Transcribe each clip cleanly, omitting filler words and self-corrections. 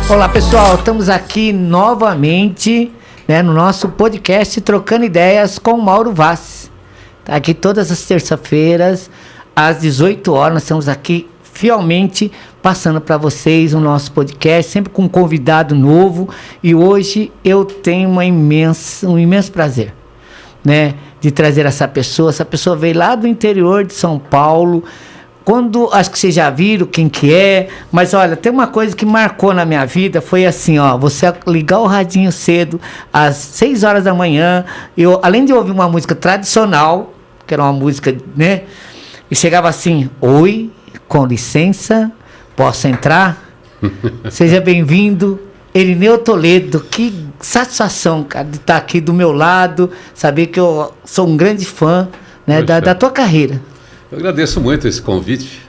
Olá pessoal, estamos aqui novamente, né, no nosso podcast Trocando Ideias com Mauro Vaz. Tá aqui todas as terças-feiras, às 18 horas, nós estamos aqui fielmente passando para vocês o nosso podcast, sempre com um convidado novo. E hoje eu tenho um imenso prazer, né, de trazer essa pessoa. Essa pessoa veio lá do interior de São Paulo. Acho que vocês já viram quem que é, mas olha, tem uma coisa que marcou na minha vida, foi assim, ó, você ligar o radinho cedo, às 6 horas da manhã, eu, além de ouvir uma música tradicional, que era uma música, né, e chegava assim: oi, com licença, posso entrar? Seja bem-vindo, Irineu Toledo. Que satisfação, cara, de estar aqui do meu lado, saber que eu sou um grande fã, né, da tua carreira. Eu agradeço muito esse convite.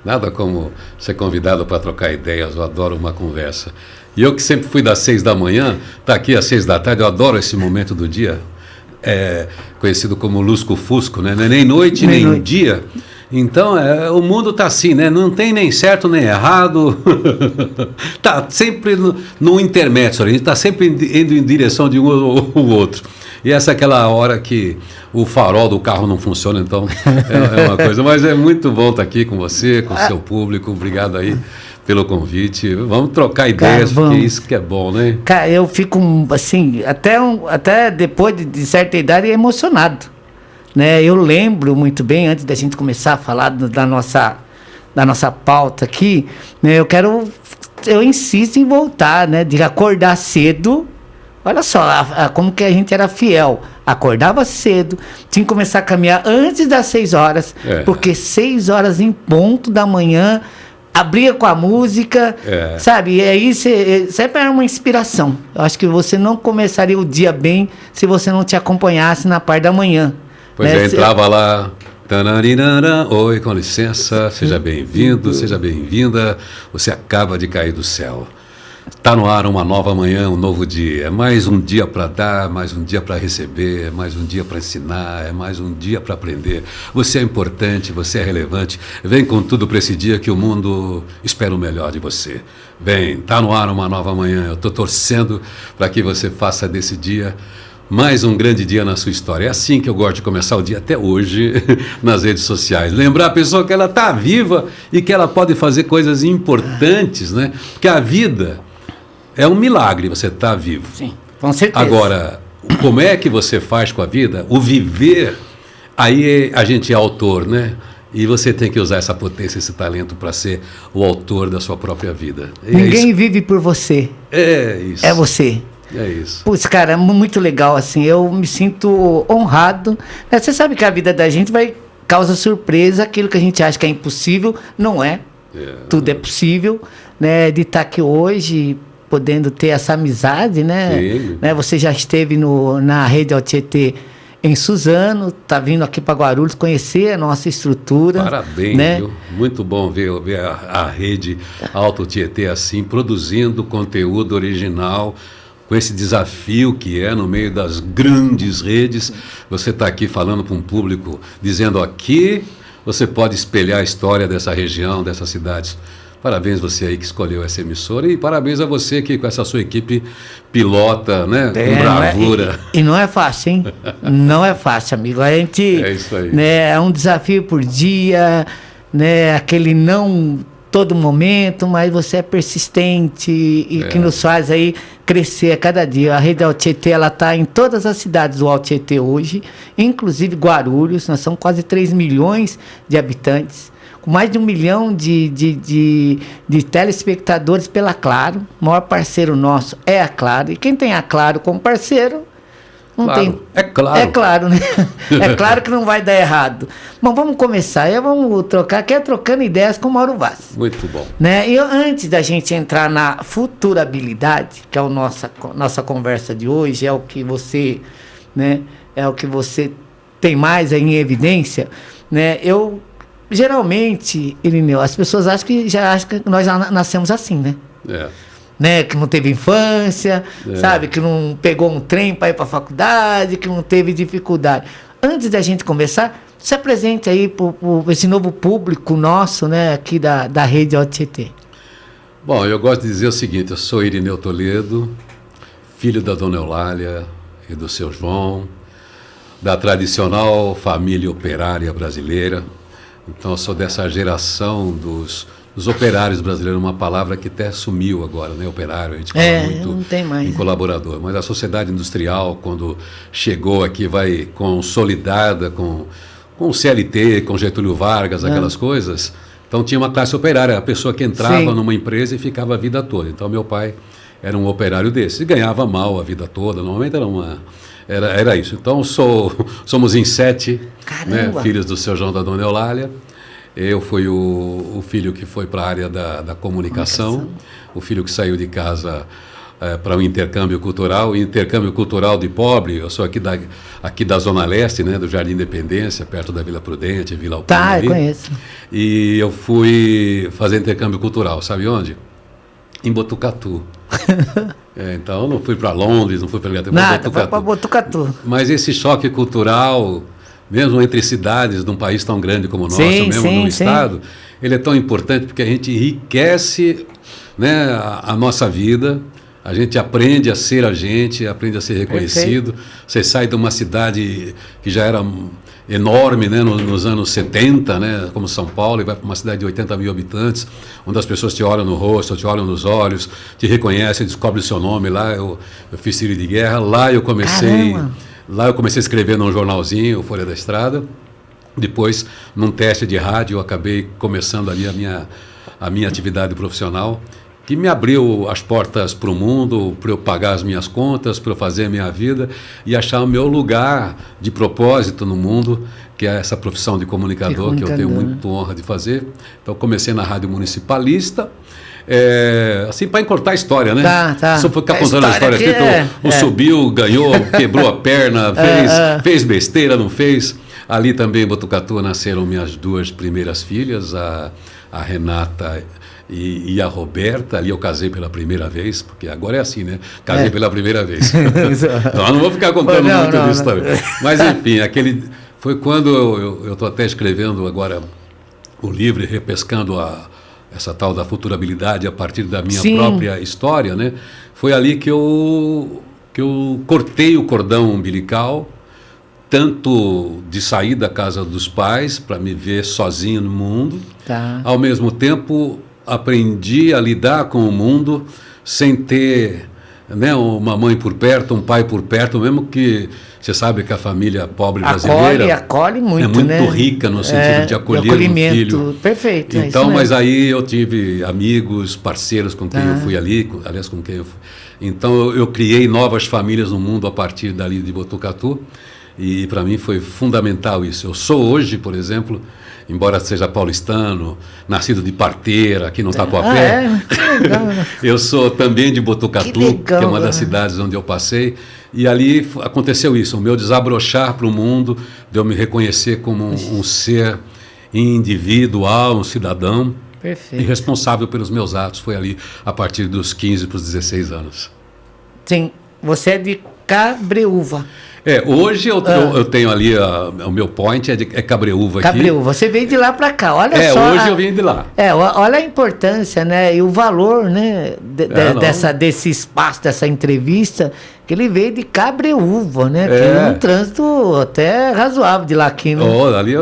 Nada como ser convidado para trocar ideias. Eu adoro uma conversa. E eu que sempre fui das 6 da manhã, tá aqui às 6 da tarde, eu adoro esse momento do dia, conhecido como lusco-fusco, né? Não é nem noite, nem dia. Então, o mundo tá assim, né? Não tem nem certo nem errado. Tá sempre no intermédio. A gente tá sempre indo em direção de um ou outro. E essa é aquela hora que o farol do carro não funciona, então é uma coisa. Mas é muito bom estar aqui com você, com o seu público. Obrigado aí pelo convite. Vamos trocar ideias, cara, porque isso que é bom, né? Cara, eu fico assim, até depois de certa idade, emocionado, né? Eu lembro muito bem, antes da gente começar a falar da nossa pauta aqui, né? Eu insisto em voltar, né? De acordar cedo. Olha só, como que a gente era fiel. Acordava cedo, tinha que começar a caminhar antes das 6 horas, porque 6 horas em ponto da manhã, abria com a música, sabe? E aí sempre era uma inspiração. Eu acho que você não começaria o dia bem se você não te acompanhasse na parte da manhã. Pois né? Entrava lá... Oi, com licença, seja bem-vindo, seja bem-vinda, você acaba de cair do céu. Está no ar uma nova manhã, um novo dia. É mais um dia para dar, mais um dia para receber, é mais um dia para ensinar, é mais um dia para aprender. Você é importante, você é relevante. Vem com tudo para esse dia que o mundo espera o melhor de você. Vem, está no ar uma nova manhã. Eu estou torcendo para que você faça desse dia mais um grande dia na sua história. É assim que eu gosto de começar o dia até hoje nas redes sociais. Lembrar a pessoa que ela está viva e que ela pode fazer coisas importantes, né? Porque a vida... é um milagre você estar vivo. Sim, com certeza. Agora, como é que você faz com a vida? O viver, aí a gente é autor, né? E você tem que usar essa potência, esse talento para ser o autor da sua própria vida. Ninguém vive por você. É isso. É você. É isso. Putz, cara, é muito legal, assim, eu me sinto honrado. Você sabe que a vida da gente vai causa surpresa, aquilo que a gente acha que é impossível, não é. Tudo é possível, né? De estar aqui hoje... podendo ter essa amizade, né? Sim. Né? Você já esteve na Rede Altietê em Suzano, está vindo aqui para Guarulhos conhecer a nossa estrutura. Parabéns, né? Viu? Muito bom ver a Rede Alto Tietê assim, produzindo conteúdo original, com esse desafio que é no meio das grandes redes. Você está aqui falando para um público, dizendo aqui você pode espelhar a história dessa região, dessas cidades. Parabéns você aí que escolheu essa emissora e parabéns a você que com essa sua equipe pilota, né, com bravura. E não é fácil, hein? Não é fácil, amigo. A gente, é isso aí. Né, é um desafio por dia, né, aquele não todo momento, mas você é persistente e que nos faz aí crescer a cada dia. A Rede Alto Tietê, ela está em todas as cidades do Alto Tietê hoje, inclusive Guarulhos. Nós somos quase 3 milhões de habitantes. Com mais de 1 milhão de telespectadores pela Claro. O maior parceiro nosso é a Claro. E quem tem a Claro como parceiro, não claro, tem... É claro. É claro, né? É claro que não vai dar errado. Bom, vamos começar. Vamos trocar, que é Trocando Ideias com Mauro Vaz. Muito bom. Né? E antes da gente entrar na futurabilidade, que é a nossa conversa de hoje, é o que você, né, é o que você tem mais aí em evidência, né? Geralmente, Irineu, as pessoas acham que nós já nascemos assim, né? Né? Que não teve infância, sabe? Que não pegou um trem para ir para a faculdade, que não teve dificuldade. Antes da gente começar, se apresente aí para esse novo público nosso, né? Aqui da Rede Alto Tietê. Bom, eu gosto de dizer o seguinte, eu sou Irineu Toledo, filho da Dona Eulália e do seu João, da tradicional família operária brasileira. Então, eu sou dessa geração dos operários brasileiros, uma palavra que até sumiu agora, né? Operário, a gente fala muito não tem mais, em colaborador. Mas a sociedade industrial, quando chegou aqui, vai consolidada com o CLT, com Getúlio Vargas, aquelas coisas. Então, tinha uma classe operária, a pessoa que entrava numa empresa e ficava a vida toda. Então, meu pai era um operário desse, e ganhava mal a vida toda, normalmente era isso. Então, somos em 7, né, filhos do seu João, da Dona Eulália. Eu fui o filho que foi para a área da comunicação, o filho que saiu de casa para um intercâmbio cultural, de pobre. Eu sou aqui da Zona Leste, né, do Jardim Independência, perto da Vila Prudente, Vila Alpina. Tá, eu conheço. E eu fui fazer intercâmbio cultural, sabe onde? Em Botucatu. Então, não fui para Londres, não fui para Botucatu. Nada, foi para Botucatu. Mas esse choque cultural, mesmo entre cidades de um país tão grande como o nosso, mesmo num estado, ele é tão importante porque a gente enriquece, né, a nossa vida, a gente aprende a ser a gente, aprende a ser reconhecido. Você sai de uma cidade que já era enorme, né, nos anos 70, né, como São Paulo, e vai para uma cidade de 80 mil habitantes, onde as pessoas te olham no rosto, te olham nos olhos, te reconhecem, descobrem o seu nome. Lá eu fiz tiro de guerra, lá eu comecei a escrever num jornalzinho, Folha da Estrada. Depois, num teste de rádio, eu acabei começando ali a minha atividade profissional, que me abriu as portas para o mundo, para eu pagar as minhas contas, para eu fazer a minha vida e achar o meu lugar de propósito no mundo, que é essa profissão de comunicador, que eu tenho muita honra de fazer. Então, comecei na Rádio Municipalista, assim, para encurtar a história, né? Tá. Se eu ficar contando a história aqui, subiu, ganhou, quebrou a perna, fez besteira, não fez. Ali também em Botucatu nasceram minhas 2 primeiras filhas, a Renata e a Roberta. Ali eu casei pela primeira vez, porque agora é assim, né? Casei pela primeira vez. Então, eu não vou ficar contando muito disso também. Mas, enfim, foi quando eu estou até escrevendo agora o livro, repescando essa tal da futurabilidade a partir da minha própria história, né? Foi ali que eu cortei o cordão umbilical, tanto de sair da casa dos pais para me ver sozinho no mundo, ao mesmo tempo aprendi a lidar com o mundo sem ter, né, uma mãe por perto, um pai por perto, mesmo que você sabe que a família pobre brasileira acolhe muito, é muito, né? Rica no sentido de acolher um filho. Perfeito. Então, mas aí eu tive amigos, parceiros com quem eu fui ali, aliás, com quem eu fui. Então eu criei novas famílias no mundo a partir dali de Botucatu, e para mim foi fundamental isso. Eu sou hoje, por exemplo, embora seja paulistano, nascido de Parteira, aqui no Tatuapé, eu sou também de Botucatu, que é uma das cidades onde eu passei, e ali aconteceu isso, o meu desabrochar para o mundo, de eu me reconhecer como um ser individual, um cidadão, e responsável pelos meus atos. Foi ali a partir dos 15 para os 16 anos. Sim, você é de Cabreúva. Hoje eu tenho ali, o meu point é Cabreúva aqui. Cabreúva, você veio de lá para cá, olha só. Hoje eu vim de lá. Olha a importância, né, e o valor, né, desse espaço, dessa entrevista, que ele veio de Cabreúva, né, que é um trânsito até razoável de lá aqui, né. Ali,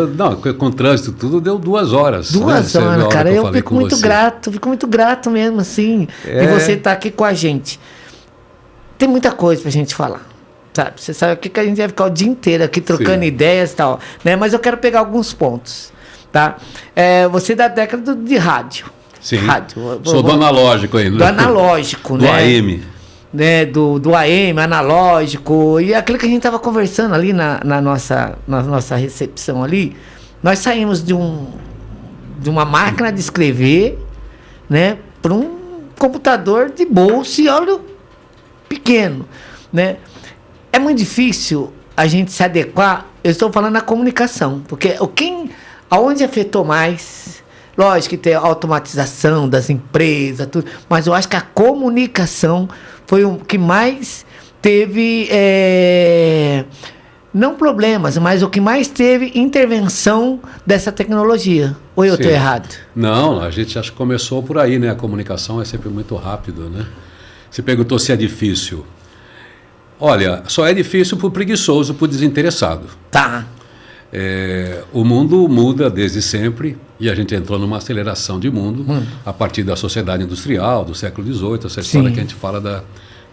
com trânsito tudo deu 2 horas. 2 horas, cara, eu fico muito grato mesmo, assim, de você estar aqui com a gente. Tem muita coisa pra gente falar. Sabe? Você sabe que a gente vai ficar o dia inteiro aqui trocando ideias e tal, né? Mas eu quero pegar alguns pontos, tá? Você é da década de rádio. Sim. Sou do analógico ainda. Do analógico, né? Do AM. Né? Do AM, analógico. E aquilo que a gente estava conversando ali na nossa recepção ali, nós saímos de uma máquina de escrever, né? Para um computador de bolso e olho pequeno, né? É muito difícil a gente se adequar. Eu estou falando na comunicação, porque aonde afetou mais, lógico que tem a automatização das empresas, tudo, mas eu acho que a comunicação foi o que mais teve não problemas, mas o que mais teve intervenção dessa tecnologia. Ou eu estou Sim. errado? Não, a gente acho que começou por aí, né? A comunicação é sempre muito rápido, né? Você perguntou se é difícil. Olha, só é difícil para o preguiçoso, para o desinteressado. Tá. O mundo muda desde sempre e a gente entrou numa aceleração de mundo a partir da sociedade industrial do século XVIII, essa história que a gente fala da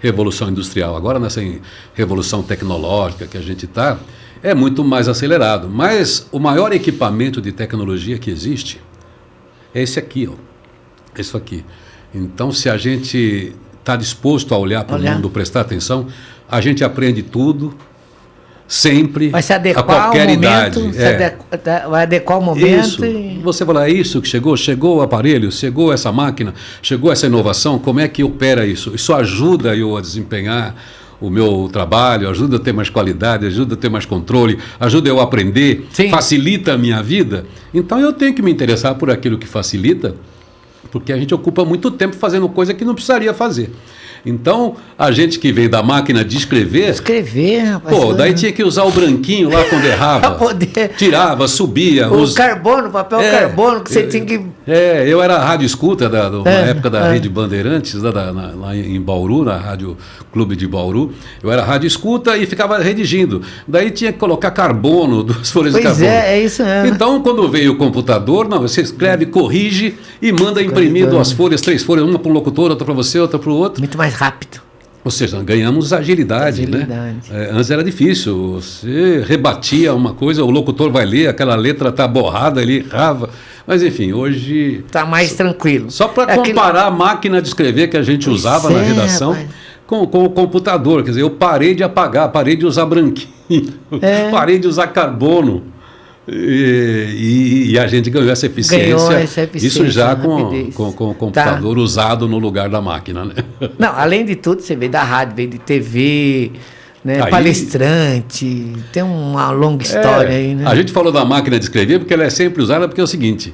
Revolução Industrial. Agora, nessa revolução tecnológica que a gente está, é muito mais acelerado. Mas o maior equipamento de tecnologia que existe é esse aqui, ó. Isso aqui. Então, se a gente está disposto a olhar para o mundo, prestar atenção, a gente aprende tudo, sempre, vai se adequar a qualquer ao momento, idade. Vai adequar o momento. Isso. E... Você fala, é isso que chegou o aparelho, chegou essa máquina, chegou essa inovação, como é que opera isso? Isso ajuda eu a desempenhar o meu trabalho, ajuda a ter mais qualidade, ajuda a ter mais controle, ajuda eu a aprender, facilita a minha vida. Então eu tenho que me interessar por aquilo que facilita, porque a gente ocupa muito tempo fazendo coisa que não precisaria fazer. Então, a gente que veio da máquina de escrever... Escrever, rapaz. Pô, daí tinha que usar o branquinho lá quando errava. Pra poder... Tirava, subia. O carbono, papel carbono, que você tinha que... Eu era rádio escuta na época da Rede Bandeirantes, lá em Bauru, na Rádio Clube de Bauru. Eu era rádio escuta e ficava redigindo. Daí tinha que colocar carbono, 2 folhas de carbono. Pois é isso mesmo. Então, quando veio o computador, não, você escreve, corrige e manda imprimir 2 folhas, 3 folhas, uma para um locutor, outra para você, outra para o outro. Muito mais rápido. Ou seja, ganhamos agilidade. Né? Antes era difícil, você rebatia uma coisa, o locutor vai ler, aquela letra está borrada, ele errava. Mas enfim, hoje... Está mais tranquilo. Só para comparar a máquina de escrever que a gente usava na redação com o computador. Quer dizer, eu parei de apagar, parei de usar branquinho, parei de usar carbono. E a gente ganhou essa eficiência, isso já com o computador usado no lugar da máquina, né? Não, além de tudo, você veio da rádio, veio de TV, né? Palestrante, tem uma longa história aí, né? A gente falou da máquina de escrever porque ela é sempre usada, porque é o seguinte,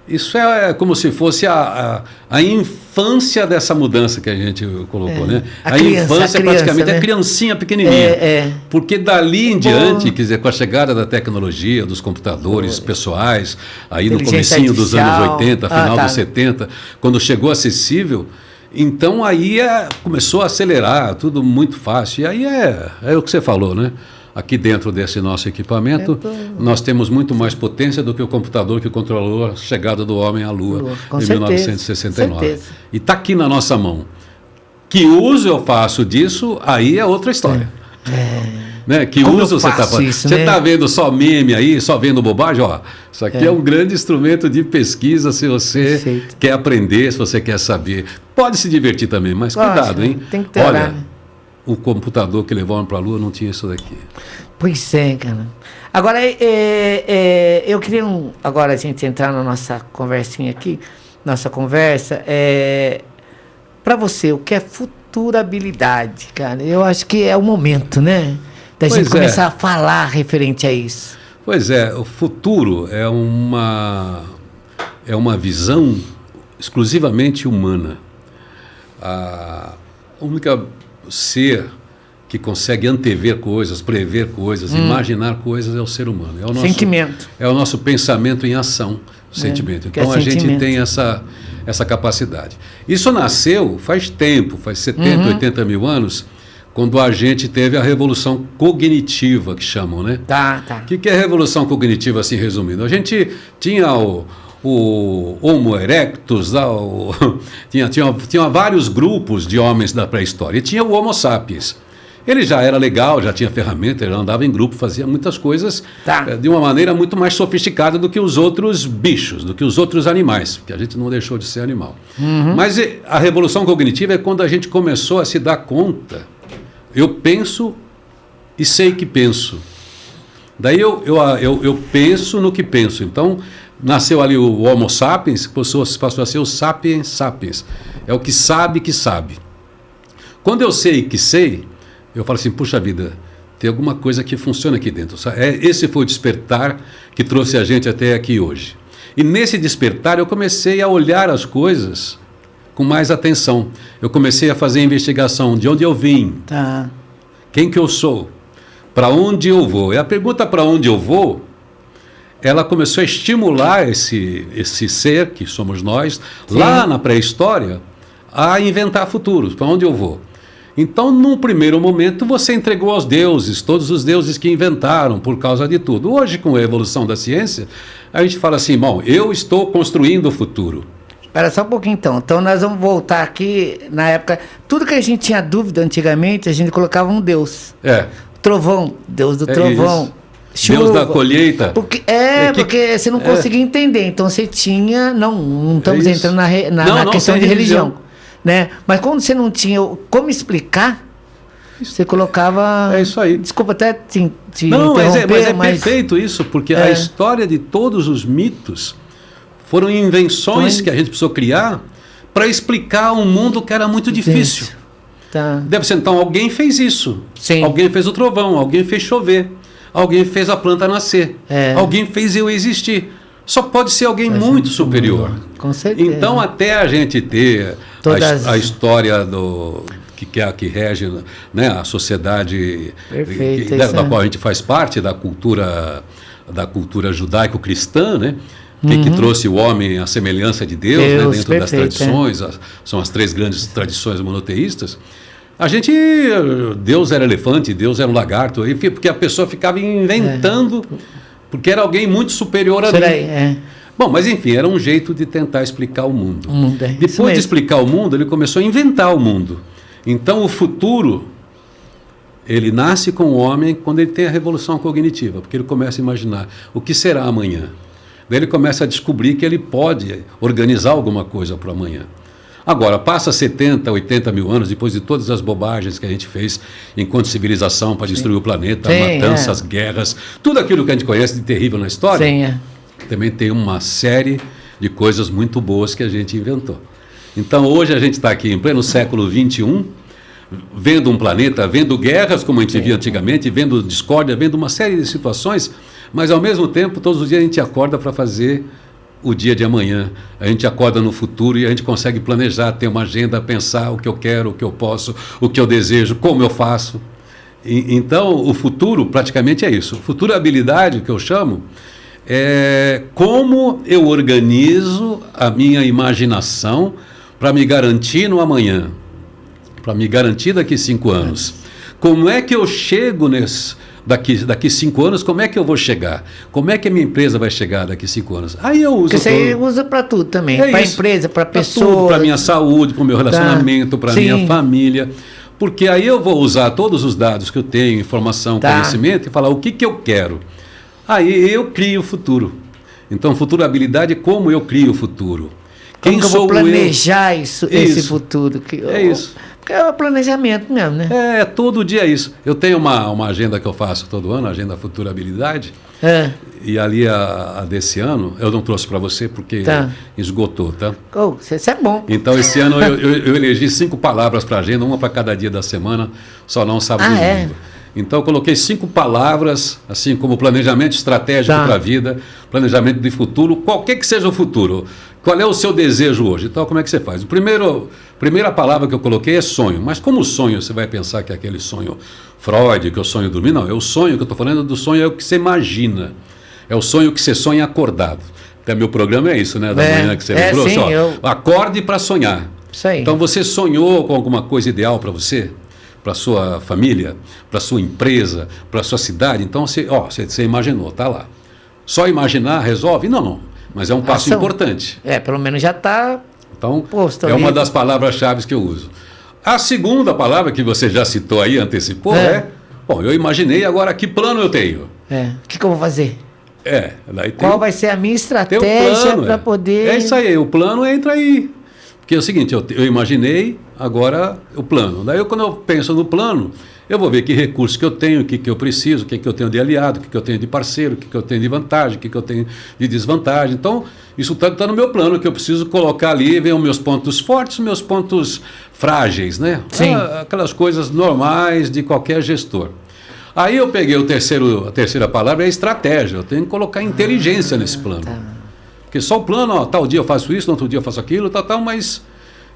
isso é como se fosse a infância dessa mudança que a gente colocou, né? A infância praticamente, né? A criancinha pequenininha. Porque dali em diante, quer dizer, com a chegada da tecnologia, dos computadores pessoais, aí no comecinho dos anos 80, final dos 70, quando chegou acessível, então aí começou a acelerar, tudo muito fácil. E aí é o que você falou, né? Aqui dentro desse nosso equipamento, nós temos muito mais potência do que o computador que controlou a chegada do homem à Lua em 1969. E está aqui na nossa mão. Que uso eu faço disso, aí é outra história. Né? Que como uso você está fazendo? Você está vendo só meme aí, só vendo bobagem? Ó, isso aqui é um grande instrumento de pesquisa se você quer aprender, se você quer saber. Pode se divertir também, mas cuidado, hein? Tem que ter olha, o computador que levou para a Lua não tinha isso daqui. Pois é, cara. Agora, eu queria agora a gente entrar na nossa conversinha aqui, nossa conversa. Para você, o que é futurabilidade, cara? Eu acho que é o momento, né? Da gente começar a falar referente a isso. Pois é, o futuro é uma visão exclusivamente humana. A única ser que consegue antever coisas, prever coisas, imaginar coisas é o ser humano. É o nosso sentimento. É o nosso pensamento em ação, o sentimento. Então a gente tem essa capacidade. Isso nasceu faz tempo, faz 70, 80 mil anos, quando a gente teve a revolução cognitiva, que chamam, né? O que é a revolução cognitiva, assim resumindo? A gente tinha o Homo erectus, tinha vários grupos de homens da pré-história. E tinha o Homo sapiens. Ele já era legal, já tinha ferramenta, ele andava em grupo, fazia muitas coisas de uma maneira muito mais sofisticada do que os outros bichos, do que os outros animais, porque a gente não deixou de ser animal. Mas a revolução cognitiva é quando a gente começou a se dar conta. Eu penso e sei que penso. Daí eu penso no que penso. Então, nasceu ali o Homo sapiens, passou a ser o sapiens sapiens. É o que sabe que sabe. Quando eu sei que sei, eu falo assim, puxa vida, tem alguma coisa que funciona aqui dentro. Esse foi o despertar que trouxe a gente até aqui hoje. E nesse despertar eu comecei a olhar as coisas com mais atenção. Eu comecei a fazer investigação de onde eu vim, quem que eu sou, Para onde eu vou? E a pergunta para onde eu vou, ela começou a estimular esse ser, que somos nós, Sim. lá na pré-história, a inventar futuros. Para onde eu vou? Então, num primeiro momento, você entregou aos deuses, todos os deuses que inventaram por causa de tudo. Hoje, com a evolução da ciência, a gente fala assim, bom, eu estou construindo o futuro. Espera só um pouquinho então. Então nós vamos voltar aqui na época. Tudo que a gente tinha dúvida antigamente, a gente colocava um deus. Trovão, deus do trovão. Chuva. Deus da colheita. Porque você não conseguia entender. Então você tinha. Não estamos entrando na questão de religião. Né? Mas quando você não tinha como explicar, você colocava. É isso aí. Desculpa até te interromper, mas é perfeito isso, porque a história de todos os mitos foram invenções que a gente precisou criar para explicar um mundo que era muito difícil. Tá. Deve ser, então, alguém fez isso. Sim. Alguém fez o trovão, alguém fez chover, alguém fez a planta nascer, alguém fez eu existir. Só pode ser alguém muito superior. Com certeza. Então, até a gente ter a história que rege, né, a sociedade da qual a gente faz parte, da cultura judaico-cristã, né, que trouxe o homem à semelhança de Deus, né, dentro das tradições, são as 3 grandes tradições monoteístas. Deus era elefante, Deus era um lagarto, porque a pessoa ficava inventando, porque era alguém muito superior a mim. Bom, mas enfim, era um jeito de tentar explicar o mundo. Depois de explicar o mundo, ele começou a inventar o mundo. Então, o futuro, ele nasce com o homem quando ele tem a revolução cognitiva, porque ele começa a imaginar o que será amanhã. Daí ele começa a descobrir que ele pode organizar alguma coisa para amanhã. Agora, passa 70, 80 mil anos, depois de todas as bobagens que a gente fez enquanto civilização para destruir o planeta, matanças, guerras, tudo aquilo que a gente conhece de terrível na história, também tem uma série de coisas muito boas que a gente inventou. Então, hoje a gente está aqui em pleno século XXI, vendo um planeta, vendo guerras, como a gente via antigamente, vendo discórdia, vendo uma série de situações, mas, ao mesmo tempo, todos os dias a gente acorda para fazer o dia de amanhã. A gente acorda no futuro e a gente consegue planejar, ter uma agenda, pensar o que eu quero, o que eu posso, o que eu desejo, como eu faço. Então, o futuro praticamente é isso. Futurabilidade, que eu chamo, é como eu organizo a minha imaginação para me garantir no amanhã, para me garantir daqui 5 anos. Como é que eu chego daqui 5 anos, como é que eu vou chegar? Como é que a minha empresa vai chegar daqui 5 anos? Aí eu uso. Porque você usa para tudo também, para a empresa, para a pessoa. Para a minha saúde, para o meu relacionamento, para a minha família. Porque aí eu vou usar todos os dados que eu tenho, informação, conhecimento, e falar o que eu quero. Aí eu crio o futuro. Então, futurabilidade é como eu crio o futuro. Como que eu vou planejar esse futuro? Isso. Porque é o planejamento mesmo, né? Todo dia é isso. Eu tenho uma agenda que eu faço todo ano, a agenda Futurabilidade. E ali a desse ano, eu não trouxe para você porque esgotou, tá? Isso é bom. Então, esse ano eu elegi 5 palavras para a agenda, uma para cada dia da semana, só não sábado e domingo. Então, eu coloquei 5 palavras, assim como planejamento estratégico para a vida, planejamento de futuro, qualquer que seja o futuro. Qual é o seu desejo hoje? Então, como é que você faz? Primeira palavra que eu coloquei é sonho. Mas como sonho, você vai pensar que é aquele sonho Freud, que é o sonho dormir? Não, é o sonho que eu estou falando do sonho, é o que você imagina. É o sonho que você sonha acordado. Até meu programa é isso, né? Da manhã que você lembrou. Sim, acorde para sonhar. Isso aí. Então, você sonhou com alguma coisa ideal para você? Para a sua família, para a sua empresa, para a sua cidade? Então, você imaginou, está lá. Só imaginar resolve? Não. Mas é um passo importante. Pelo menos já está posto. É uma das palavras-chave que eu uso. A segunda palavra que você já citou aí, antecipou, eu imaginei, agora que plano eu tenho? O que eu vou fazer? Qual vai ser a minha estratégia para poder... É isso aí, o plano entra aí. Porque é o seguinte, eu imaginei, agora o plano. Daí, quando eu penso no plano, eu vou ver que recursos que eu tenho, o que eu preciso, o que eu tenho de aliado, o que eu tenho de parceiro, o que eu tenho de vantagem, o que eu tenho de desvantagem. Então, isso está no meu plano, que eu preciso colocar ali, ver os meus pontos fortes, os meus pontos frágeis, né? Sim. Aquelas coisas normais de qualquer gestor. Aí eu peguei a terceira palavra, é estratégia. Eu tenho que colocar inteligência nesse plano. Porque só o plano, tal dia eu faço isso, no outro dia eu faço aquilo, mas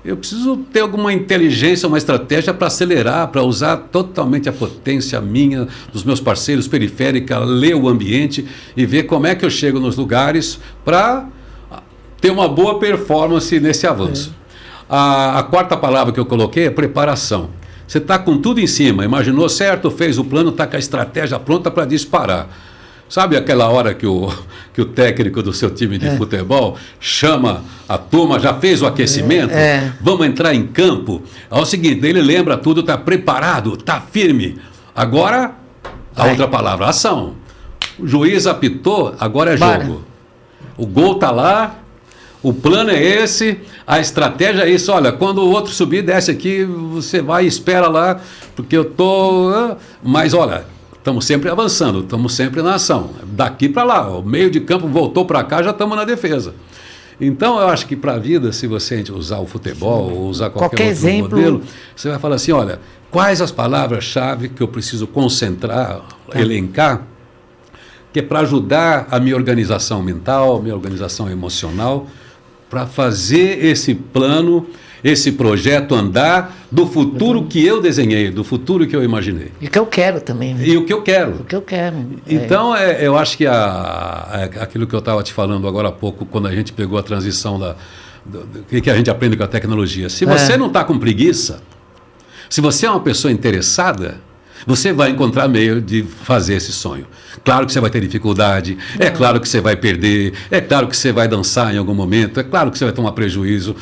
eu preciso ter alguma inteligência, uma estratégia para acelerar, para usar totalmente a potência minha, dos meus parceiros, periférica, ler o ambiente e ver como é que eu chego nos lugares para ter uma boa performance nesse avanço. A quarta palavra que eu coloquei é preparação. Você está com tudo em cima, imaginou certo, fez o plano, está com a estratégia pronta para disparar. Sabe aquela hora que o técnico do seu time de futebol chama a turma, já fez o aquecimento, vamos entrar em campo? É o seguinte, ele lembra tudo, está preparado, está firme. Agora, a outra palavra, ação. O juiz apitou, agora é jogo. O gol está lá, o plano é esse, a estratégia é isso. Olha, quando o outro subir, desce aqui, você vai e espera lá, porque eu estou... Mas olha... Estamos sempre avançando, estamos sempre na ação. Daqui para lá, o meio de campo voltou para cá, já estamos na defesa. Então, eu acho que para a vida, se você usar o futebol ou usar qualquer outro exemplo, modelo, você vai falar assim, olha, quais as palavras-chave que eu preciso concentrar, elencar, que é para ajudar a minha organização mental, minha organização emocional, para fazer esse plano, esse projeto andar do futuro que eu desenhei, do futuro que eu imaginei. E o que eu quero também. Né? E o que eu quero. O que eu quero. Então, eu acho que aquilo que eu estava te falando agora há pouco, quando a gente pegou a transição do que a gente aprende com a tecnologia. Se você não está com preguiça, se você é uma pessoa interessada, você vai encontrar meio de fazer esse sonho. Claro que você vai ter dificuldade, é claro que você vai perder, é claro que você vai dançar em algum momento, é claro que você vai tomar prejuízo,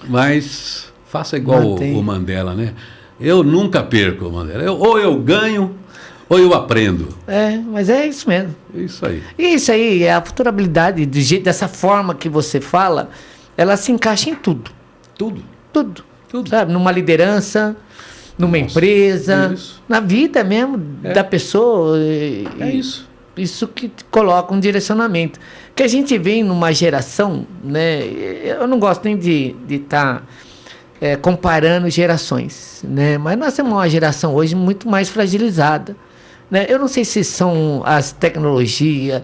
mas faça igual o Mandela, né? Eu nunca perco, Mandela. Ou eu ganho, ou eu aprendo. Mas é isso mesmo. Isso aí. E isso aí, a futurabilidade, dessa forma que você fala, ela se encaixa em tudo. Tudo. Sabe? Numa liderança, numa empresa, na vida mesmo da pessoa. Isso. Isso que coloca um direcionamento. Que a gente vem numa geração, né? Eu não gosto nem de estar comparando gerações, né? Mas nós temos uma geração hoje muito mais fragilizada, né? Eu não sei se são as tecnologias,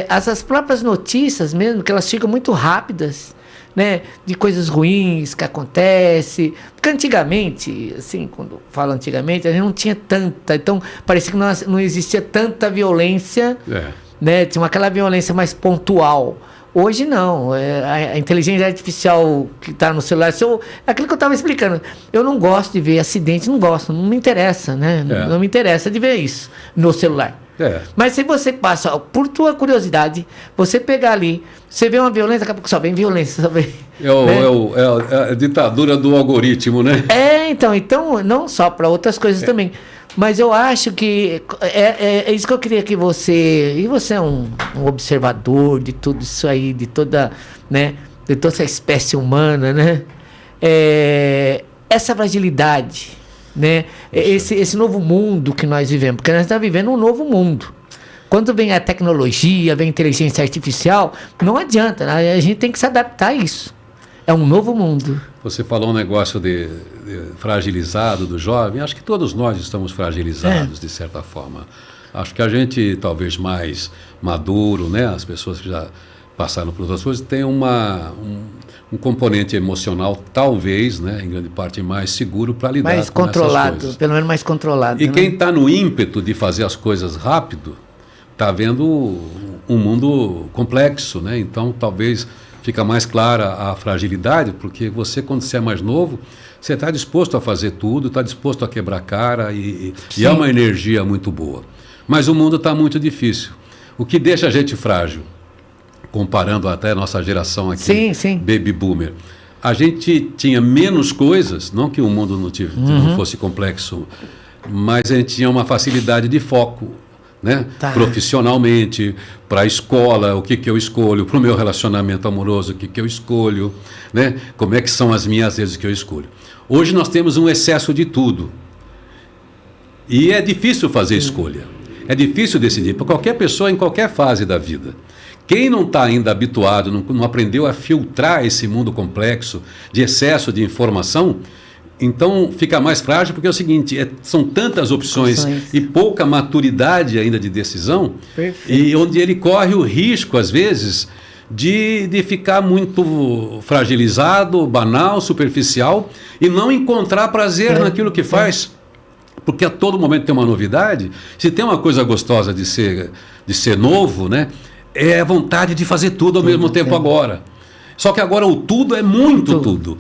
as próprias notícias mesmo, que elas ficam muito rápidas, né, de coisas ruins que acontecem. Porque antigamente, assim, quando falo antigamente, a gente não tinha tanta, então parecia que não existia tanta violência, né, tinha aquela violência mais pontual. Hoje não, a inteligência artificial que está no celular, aquilo que eu estava explicando, eu não gosto de ver acidente, não me interessa, né, não me interessa de ver isso no celular. Mas se você passa, por tua curiosidade, você pegar ali, você vê uma violência, daqui a pouco só vem violência. É a ditadura do algoritmo, né? Então não só para outras coisas também. Mas eu acho que é isso que eu queria que você... E você é um observador de tudo isso aí, de toda, né, de toda essa espécie humana, né? Essa fragilidade, né? Esse novo mundo que nós vivemos, porque nós estamos vivendo um novo mundo. Quando vem a tecnologia, vem a inteligência artificial, não adianta, a gente tem que se adaptar a isso. É um novo mundo. Você falou um negócio de fragilizado do jovem. Acho que todos nós estamos fragilizados, de certa forma. Acho que a gente, talvez mais maduro, né? As pessoas que já passaram por outras coisas, tem um componente emocional, talvez, né, em grande parte, mais seguro para lidar com essas coisas. Mais controlado, pelo menos mais controlado. E quem está no ímpeto de fazer as coisas rápido, está vendo um mundo complexo, né? Então, talvez fica mais clara a fragilidade, porque você, quando você é mais novo, você está disposto a fazer tudo, está disposto a quebrar cara e é uma energia muito boa. Mas o mundo está muito difícil. O que deixa a gente frágil, comparando até a nossa geração aqui, baby boomer, a gente tinha menos coisas, não que o mundo não fosse complexo, mas a gente tinha uma facilidade de foco, né? Profissionalmente, para a escola, o que eu escolho, para o meu relacionamento amoroso, o que eu escolho, né? Como é que são as minhas vezes que eu escolho. Hoje nós temos um excesso de tudo. E é difícil fazer escolha. É difícil decidir para qualquer pessoa em qualquer fase da vida. Quem não está ainda habituado, não aprendeu a filtrar esse mundo complexo de excesso de informação, então fica mais frágil, porque é o seguinte, são tantas opções e pouca maturidade ainda de decisão, e onde ele corre o risco, às vezes, de ficar muito fragilizado, banal, superficial e não encontrar prazer naquilo que faz. Porque a todo momento tem uma novidade. Se tem uma coisa gostosa de ser novo, né? É a vontade de fazer tudo ao mesmo tempo agora. Só que agora o tudo é muito tudo.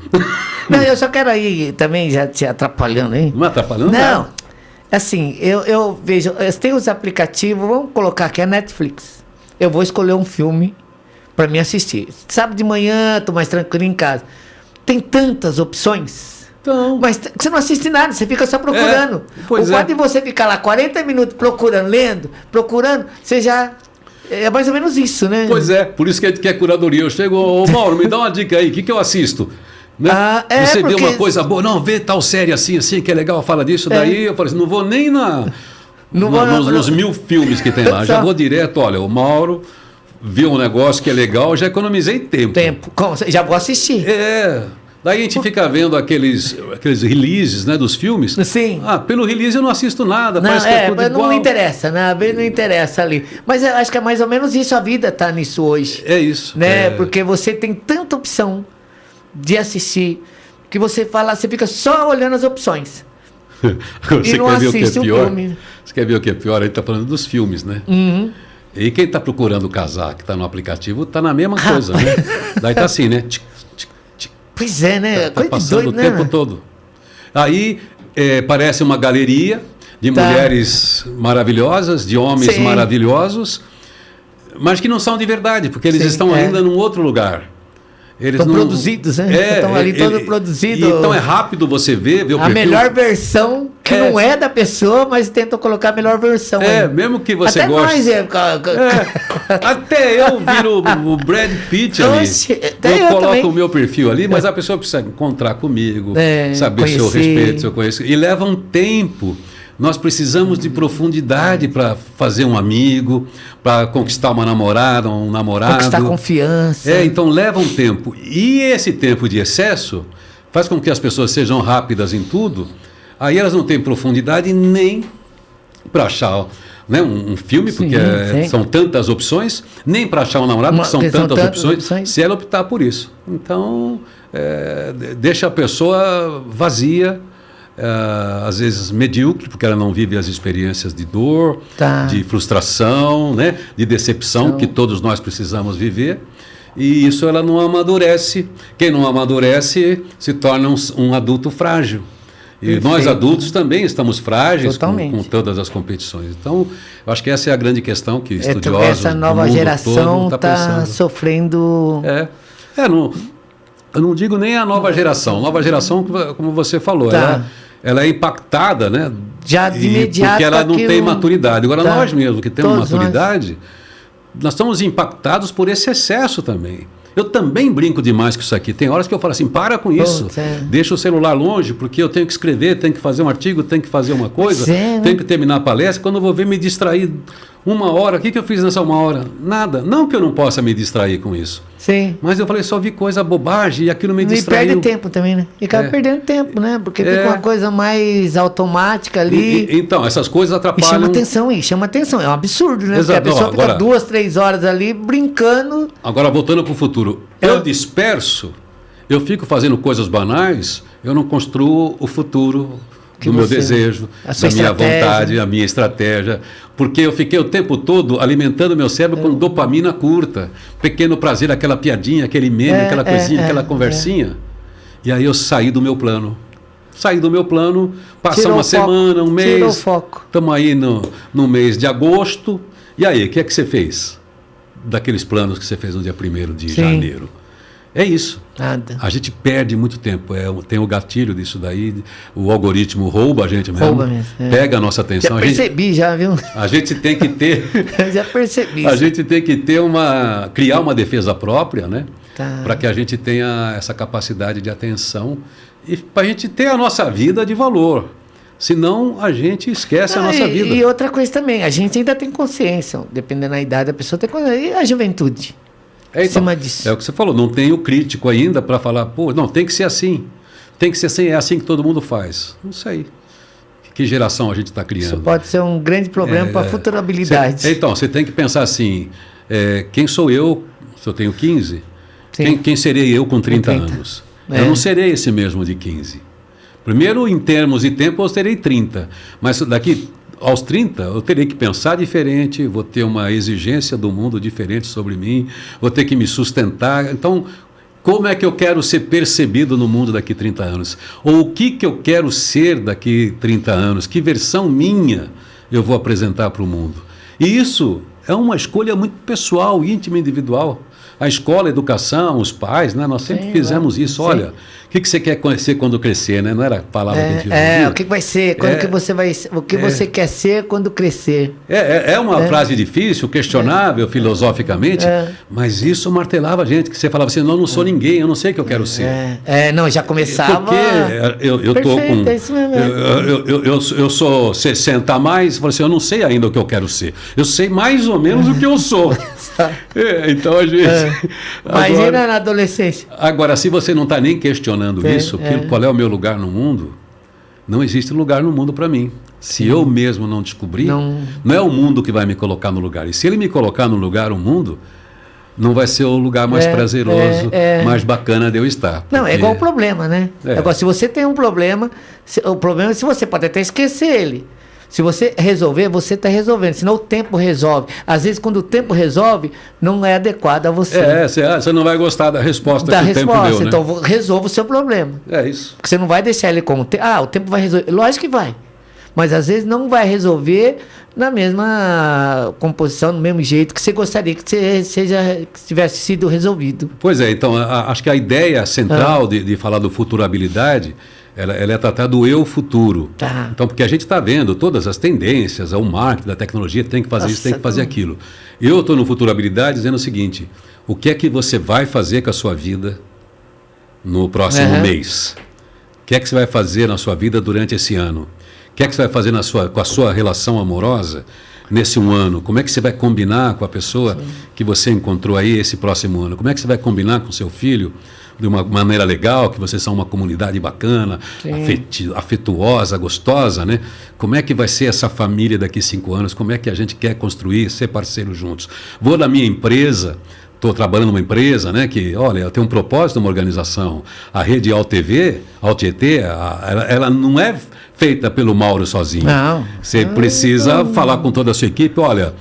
Não, eu só quero aí também, já te atrapalhando, hein? Não é atrapalhando? Não. Assim, eu vejo, tem os aplicativos, vamos colocar aqui a Netflix. Eu vou escolher um filme para me assistir. Sábado de manhã, tô mais tranquilo em casa. Tem tantas opções. Então, Mas você não assiste nada, você fica só procurando. Pois O fato de você ficar lá 40 minutos procurando, lendo, procurando, você já... É mais ou menos isso, né? Pois é, por isso que a gente quer curadoria. Eu chego, ô Mauro, me dá uma dica aí, o que eu assisto? Né? Você vê uma coisa boa, não, vê tal série assim, que é legal, fala disso, daí eu falei assim, não vou nem nos 1000 filmes que tem lá, já vou direto, olha, o Mauro viu um negócio que é legal, já economizei tempo. Como? Já vou assistir. Daí a gente fica vendo aqueles releases, né, dos filmes. Sim. Pelo release eu não assisto nada, Não, parece que é tudo igual. Não interessa, né? Não interessa ali. Mas eu acho que é mais ou menos isso, a vida tá nisso hoje. É isso. Né? Porque você tem tanta opção de assistir que você fica só olhando as opções. Você não quer ver o que é assiste o pior? filme. Você quer ver o que é pior? A gente está falando dos filmes, né? Uhum. E quem está procurando casar, que está no aplicativo, está na mesma coisa, né? Daí tá assim, né? Pois é, né? Tá Coisa passando doido, o tempo todo. Aí parece uma galeria de mulheres maravilhosas, de homens maravilhosos, mas que não são de verdade, porque eles estão ainda num outro lugar. Eles estão produzidos, né? Estão ali todos produzidos. Então é rápido você ver o a perfil. melhor versão, que não é da pessoa, mas tentam colocar a melhor versão. Mesmo que você até goste. Até eu viro o Brad Pitt ali. Eu coloco também o meu perfil ali, mas a pessoa precisa encontrar comigo, saber se eu respeito, se eu conheço. E leva um tempo. Nós precisamos de profundidade para fazer um amigo, para conquistar uma namorada, um namorado. Conquistar confiança. Então leva um tempo. E esse tempo de excesso faz com que as pessoas sejam rápidas em tudo. Aí elas não têm profundidade nem para achar, né, um filme, porque são tantas opções, nem para achar um namorado, porque são tantas opções, se ela optar por isso. Então, deixa a pessoa vazia, às vezes medíocre, porque ela não vive as experiências de dor, de frustração, né, de decepção, que todos nós precisamos viver. E isso ela não amadurece. Quem não amadurece se torna um adulto frágil. E perfeito. Nós adultos também estamos frágeis com todas as competições. Então, eu acho que essa é a grande questão que estudiosos essa nova geração está sofrendo... Eu não digo nem a nova geração. Nova geração, como você falou, ela é impactada, né? Já de imediato. Porque ela não tem maturidade. Agora, nós mesmos que temos maturidade, nós estamos impactados por esse excesso também. Eu também brinco demais com isso aqui. Tem horas que eu falo assim, para com isso. Deixa o celular longe, porque eu tenho que escrever, tenho que fazer um artigo, tenho que fazer uma coisa, tenho que terminar a palestra. Quando eu vou ver, me distrair 1 hora. O que eu fiz nessa 1 hora? Nada. Não que eu não possa me distrair com isso. Sim. Mas eu falei, só vi coisa bobagem e aquilo me distraiu. E perde tempo também, né? E acaba perdendo tempo, né? Porque fica uma coisa mais automática ali. Então, essas coisas atrapalham. E chama atenção. É um absurdo, né? Exato. Porque a pessoa fica 2, 3 horas ali brincando. Agora, voltando para o futuro. Eu disperso, eu fico fazendo coisas banais, eu não construo o futuro do meu desejo, da minha vontade, a minha estratégia. Porque eu fiquei o tempo todo alimentando meu cérebro com dopamina curta. Pequeno prazer, aquela piadinha, aquele meme, aquela coisinha, aquela conversinha. E aí eu saí do meu plano. Passa uma semana, um mês. Tirou o foco. Estamos aí no mês de agosto. E aí, o que é que você fez? Daqueles planos que você fez no dia 1º de janeiro. É isso. Nada. A gente perde muito tempo. Tem o gatilho disso daí. O algoritmo rouba a gente mesmo. Rouba mesmo. Pega a nossa atenção. Já percebi, viu? A gente tem que ter... Já percebi. A gente tem que ter criar uma defesa própria, né? Para que a gente tenha essa capacidade de atenção e para a gente ter a nossa vida de valor. Senão a gente esquece a nossa vida. E outra coisa também, a gente ainda tem consciência, dependendo da idade da pessoa, tem consciência. E a juventude? Então, em cima disso. É o que você falou, não tem o crítico ainda para falar, não, tem que ser assim. Tem que ser assim, é assim que todo mundo faz. Não sei. Que geração a gente está criando? Isso pode ser um grande problema para a futurabilidade. Então, você tem que pensar assim, quem sou eu Se eu tenho 15, Sim. quem serei eu com 30 30. anos? Eu não serei esse mesmo de 15. Primeiro, em termos de tempo, eu terei 30. Mas daqui aos 30, eu terei que pensar diferente, vou ter uma exigência do mundo diferente sobre mim, vou ter que me sustentar. Então, como é que eu quero ser percebido no mundo daqui a 30 anos? Ou o que eu quero ser daqui a 30 anos? Que versão minha eu vou apresentar para o mundo? E isso é uma escolha muito pessoal, íntima, individual. A escola, a educação, os pais, né? Nós sempre fizemos isso. Sim. Olha, o que você quer ser quando crescer, né? Não era a palavra que a gente ouvia? O que vai ser? Quando que você vai, o que você quer ser quando crescer? É uma frase difícil, questionável filosoficamente, mas isso martelava a gente, que você falava assim, não sou ninguém, eu não sei o que eu quero ser. Não, já começava... Porque eu tô com... é isso mesmo. Eu sou 60 a mais, falei assim, eu não sei ainda o que eu quero ser. Eu sei mais ou menos o que eu sou. Então, às vezes... Imagina na adolescência. Agora, se você não está nem questionando isso, qual é o meu lugar no mundo, não existe lugar no mundo para mim. Se eu mesmo não descobrir, não é o mundo que vai me colocar no lugar. E se ele me colocar no lugar, o mundo, não vai ser o lugar mais prazeroso, mais bacana de eu estar. Não, é igual o problema, né? Agora, se você tem um problema, o problema é se você pode até esquecer ele. Se você resolver, você está resolvendo. Senão o tempo resolve. Às vezes, quando o tempo resolve, não é adequado a você. Você não vai gostar da resposta que o tempo deu, né? Então, resolva o seu problema. É isso. Porque você não vai deixar ele como... o tempo vai resolver. Lógico que vai. Mas, às vezes, não vai resolver na mesma composição, no mesmo jeito que você gostaria que tivesse sido resolvido. Pois é. Então, acho que a ideia central de falar do futurabilidade... Ela é tratar do eu futuro. Tá. Então, porque a gente está vendo todas as tendências, o marketing da tecnologia tem que fazer isso, tem que fazer aquilo. Eu estou no Futurabilidade dizendo o seguinte, o que é que você vai fazer com a sua vida no próximo mês? O que é que você vai fazer na sua vida durante esse ano? O que é que você vai fazer com a sua relação amorosa nesse um ano? Como é que você vai combinar com a pessoa que você encontrou aí esse próximo ano? Como é que você vai combinar com seu filho de uma maneira legal, que vocês são uma comunidade bacana, afetuosa, gostosa, né? Como é que vai ser essa família daqui a 5 anos? Como é que a gente quer construir, ser parceiros juntos? Vou na minha empresa, estou trabalhando numa empresa, né, que, olha, eu tenho um propósito, uma organização. A rede AltT, ela não é feita pelo Mauro sozinho. Não. Você precisa falar com toda a sua equipe, olha...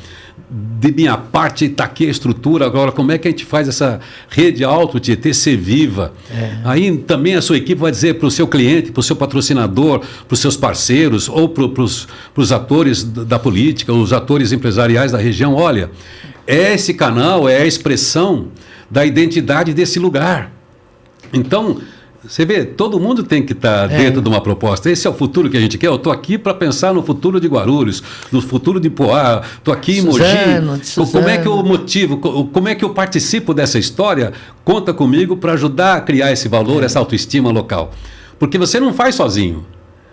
De minha parte, está aqui a estrutura. Agora, como é que a gente faz essa rede AltT ser viva? Aí também a sua equipe vai dizer para o seu cliente, para o seu patrocinador, para os seus parceiros, ou para os atores da política, os atores empresariais da região, olha, esse canal é a expressão da identidade desse lugar. Então... Você vê, todo mundo tem que estar dentro de uma proposta. Esse é o futuro que a gente quer. Eu estou aqui para pensar no futuro de Guarulhos, no futuro de Poá, estou aqui em Mogi. Como é que eu motivo, como é que eu participo dessa história? Conta comigo para ajudar a criar esse valor, essa autoestima local. Porque você não faz sozinho,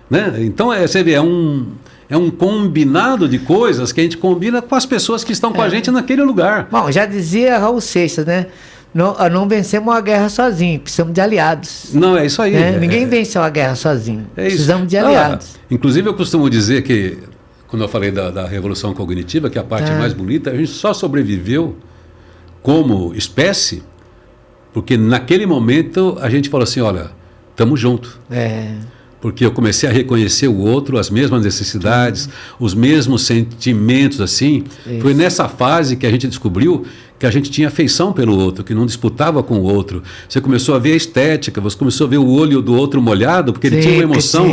né? Então, você vê, é um combinado de coisas que a gente combina com as pessoas que estão com a gente naquele lugar. Bom, já dizia Raul Seixas, né? Não vencemos uma guerra sozinho, precisamos de aliados. Não, é isso aí. Ninguém venceu a guerra sozinho. Precisamos de aliados. aliados. Inclusive, eu costumo dizer que, quando eu falei da revolução cognitiva, que é a parte mais bonita, a gente só sobreviveu como espécie, porque naquele momento a gente falou assim, olha, estamos juntos. Porque eu comecei a reconhecer o outro, as mesmas necessidades, os mesmos sentimentos, assim. Isso. Foi nessa fase que a gente descobriu que a gente tinha afeição pelo outro, que não disputava com o outro. Você começou a ver a estética, você começou a ver o olho do outro molhado, porque ele tinha uma emoção.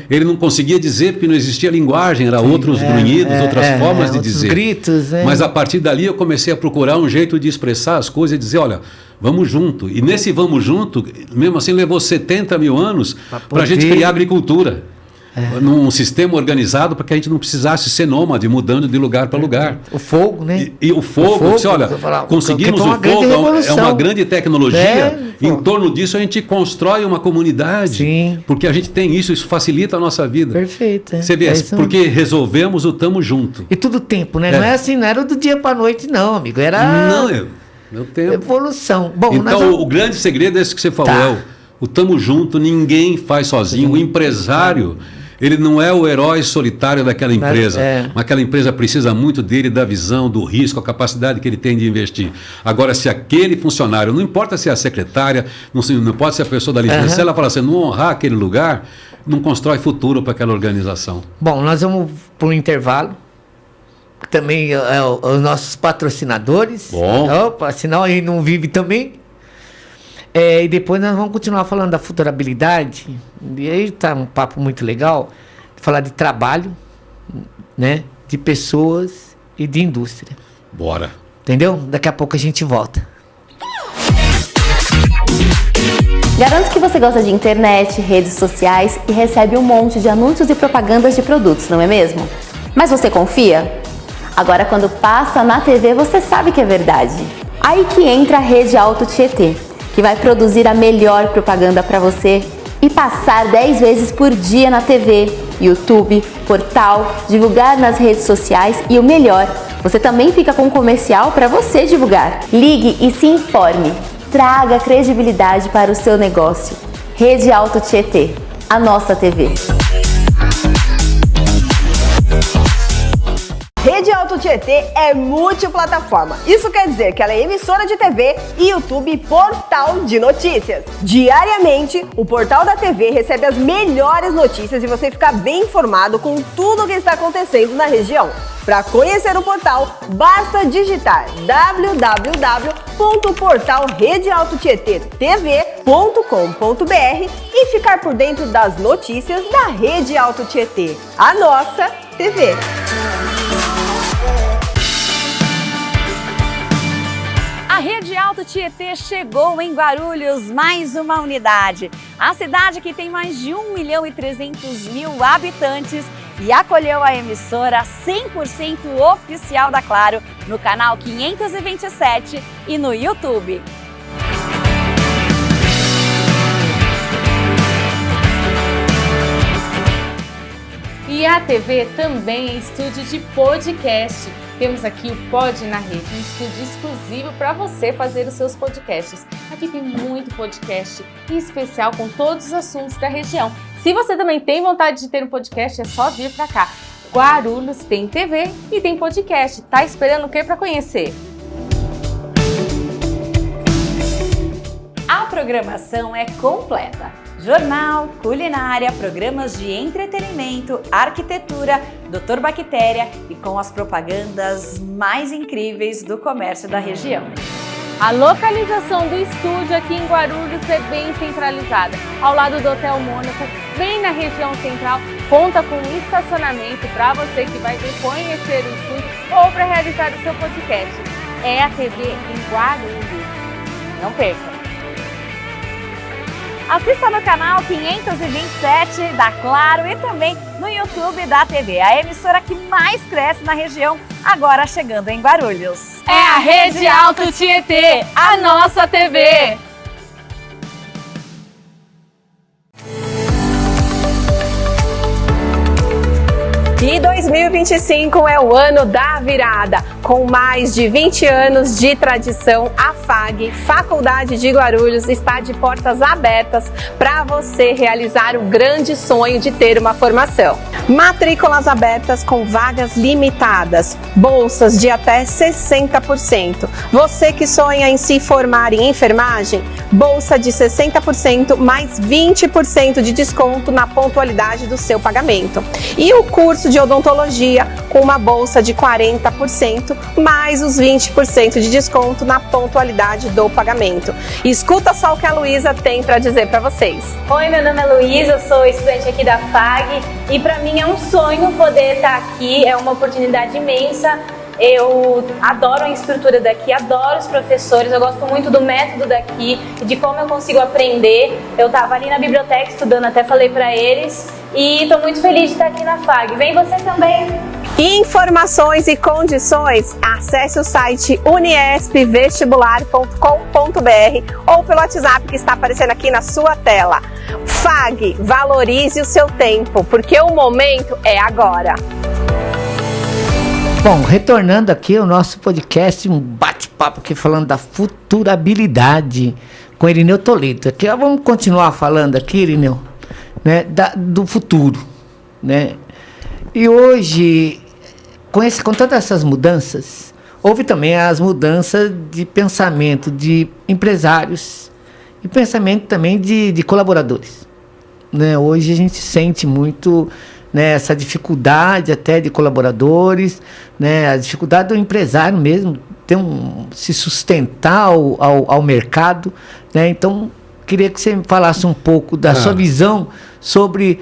Ele não conseguia dizer porque não existia linguagem, eram outros grunhidos, outras formas de dizer. Gritos, Mas a partir dali eu comecei a procurar um jeito de expressar as coisas e dizer, olha, vamos junto. E nesse vamos junto, mesmo assim levou 70 mil anos para a gente criar agricultura. Num sistema organizado para que a gente não precisasse ser nômade, mudando de lugar para lugar. O fogo, né? E o fogo, você olha, conseguimos o fogo, é uma grande tecnologia. Em torno disso a gente constrói uma comunidade. Sim. Porque a gente tem isso facilita a nossa vida. Perfeito. Você vê, porque resolvemos o tamo junto. E tudo tempo, né? Não é assim, não era do dia para a noite, não, amigo. Era meu tempo. Evolução. Bom, então, o grande segredo é esse que você falou, o tamo junto, ninguém faz sozinho. O empresário... Ele não é o herói solitário daquela empresa, mas aquela empresa precisa muito dele, da visão, do risco, a capacidade que ele tem de investir. Agora, se aquele funcionário, não importa se é a secretária, não importa se é a pessoa da limpeza, se ela fala assim, não honrar aquele lugar, não constrói futuro para aquela organização. Bom, nós vamos para um intervalo. Também os nossos patrocinadores. Bom. Opa, senão aí não vive também. E depois nós vamos continuar falando da futurabilidade. E aí tá um papo muito legal. Falar de trabalho, né? De pessoas e de indústria. Bora. Entendeu? Daqui a pouco a gente volta. Garanto que você gosta de internet, redes sociais e recebe um monte de anúncios e propagandas de produtos, não é mesmo? Mas você confia? Agora, quando passa na TV, você sabe que é verdade. Aí que entra a Rede Alto Tietê, que vai produzir a melhor propaganda para você e passar 10 vezes por dia na TV, YouTube, portal, divulgar nas redes sociais e o melhor, você também fica com um comercial para você divulgar. Ligue e se informe. Traga credibilidade para o seu negócio. Rede Alto Tietê, a nossa TV. Rede Alto Tietê é multiplataforma. Isso quer dizer que ela é emissora de TV, YouTube e portal de notícias. Diariamente, o portal da TV recebe as melhores notícias e você fica bem informado com tudo o que está acontecendo na região. Para conhecer o portal, basta digitar www.portalredealtotietetv.com.br e ficar por dentro das notícias da Rede Alto Tietê, a nossa TV. A Rede Alto Tietê chegou em Guarulhos, mais uma unidade. A cidade que tem mais de 1.300.000 habitantes e acolheu a emissora 100% oficial da Claro no canal 527 e no YouTube. E a TV também é estúdio de podcast. Temos aqui o Pod na Rede, um estúdio exclusivo para você fazer os seus podcasts. Aqui tem muito podcast, em especial com todos os assuntos da região. Se você também tem vontade de ter um podcast, é só vir para cá. Guarulhos tem TV e tem podcast. Tá esperando o que para conhecer? A programação é completa. Jornal, culinária, programas de entretenimento, arquitetura, Dr. Bactéria e com as propagandas mais incríveis do comércio da região. A localização do estúdio aqui em Guarulhos é bem centralizada, ao lado do Hotel Mônaco, bem na região central, conta com um estacionamento para você que vai vir conhecer o estúdio ou para realizar o seu podcast. É a TV em Guarulhos. Não perca! Assista no canal 527 da Claro e também no YouTube da TV, a emissora que mais cresce na região, agora chegando em Guarulhos. É a Rede Alto Tietê, a nossa TV! E 2025 é o ano da virada. Com mais de 20 anos de tradição, a FAG, Faculdade de Guarulhos, está de portas abertas para você realizar o grande sonho de ter uma formação. Matrículas abertas com vagas limitadas, bolsas de até 60%. Você que sonha em se formar em enfermagem, bolsa de 60% mais 20% de desconto na pontualidade do seu pagamento. E o curso de odontologia com uma bolsa de 40% mais os 20% de desconto na pontualidade do pagamento. Escuta só o que a Luísa tem para dizer para vocês. Oi, meu nome é Luísa, eu sou estudante aqui da FAG e para mim é um sonho poder estar aqui, é uma oportunidade imensa. Eu adoro a estrutura daqui, adoro os professores, eu gosto muito do método daqui, de como eu consigo aprender. Eu estava ali na biblioteca estudando, até falei para eles, e estou muito feliz de estar aqui na FAG. Vem você também! Informações e condições, acesse o site uniespvestibular.com.br ou pelo WhatsApp que está aparecendo aqui na sua tela. FAG, valorize o seu tempo, porque o momento é agora. Bom, retornando aqui ao nosso podcast, um bate-papo aqui falando da futurabilidade com Irineu Toledo. Aqui, vamos continuar falando aqui, Irineu, né, do futuro. né? E hoje, com todas essas mudanças, houve também as mudanças de pensamento de empresários e pensamento também de colaboradores, né? Hoje a gente sente muito, né, essa dificuldade até de colaboradores, né, a dificuldade do empresário mesmo se sustentar ao mercado, né? Então, queria que você me falasse um pouco da sua visão sobre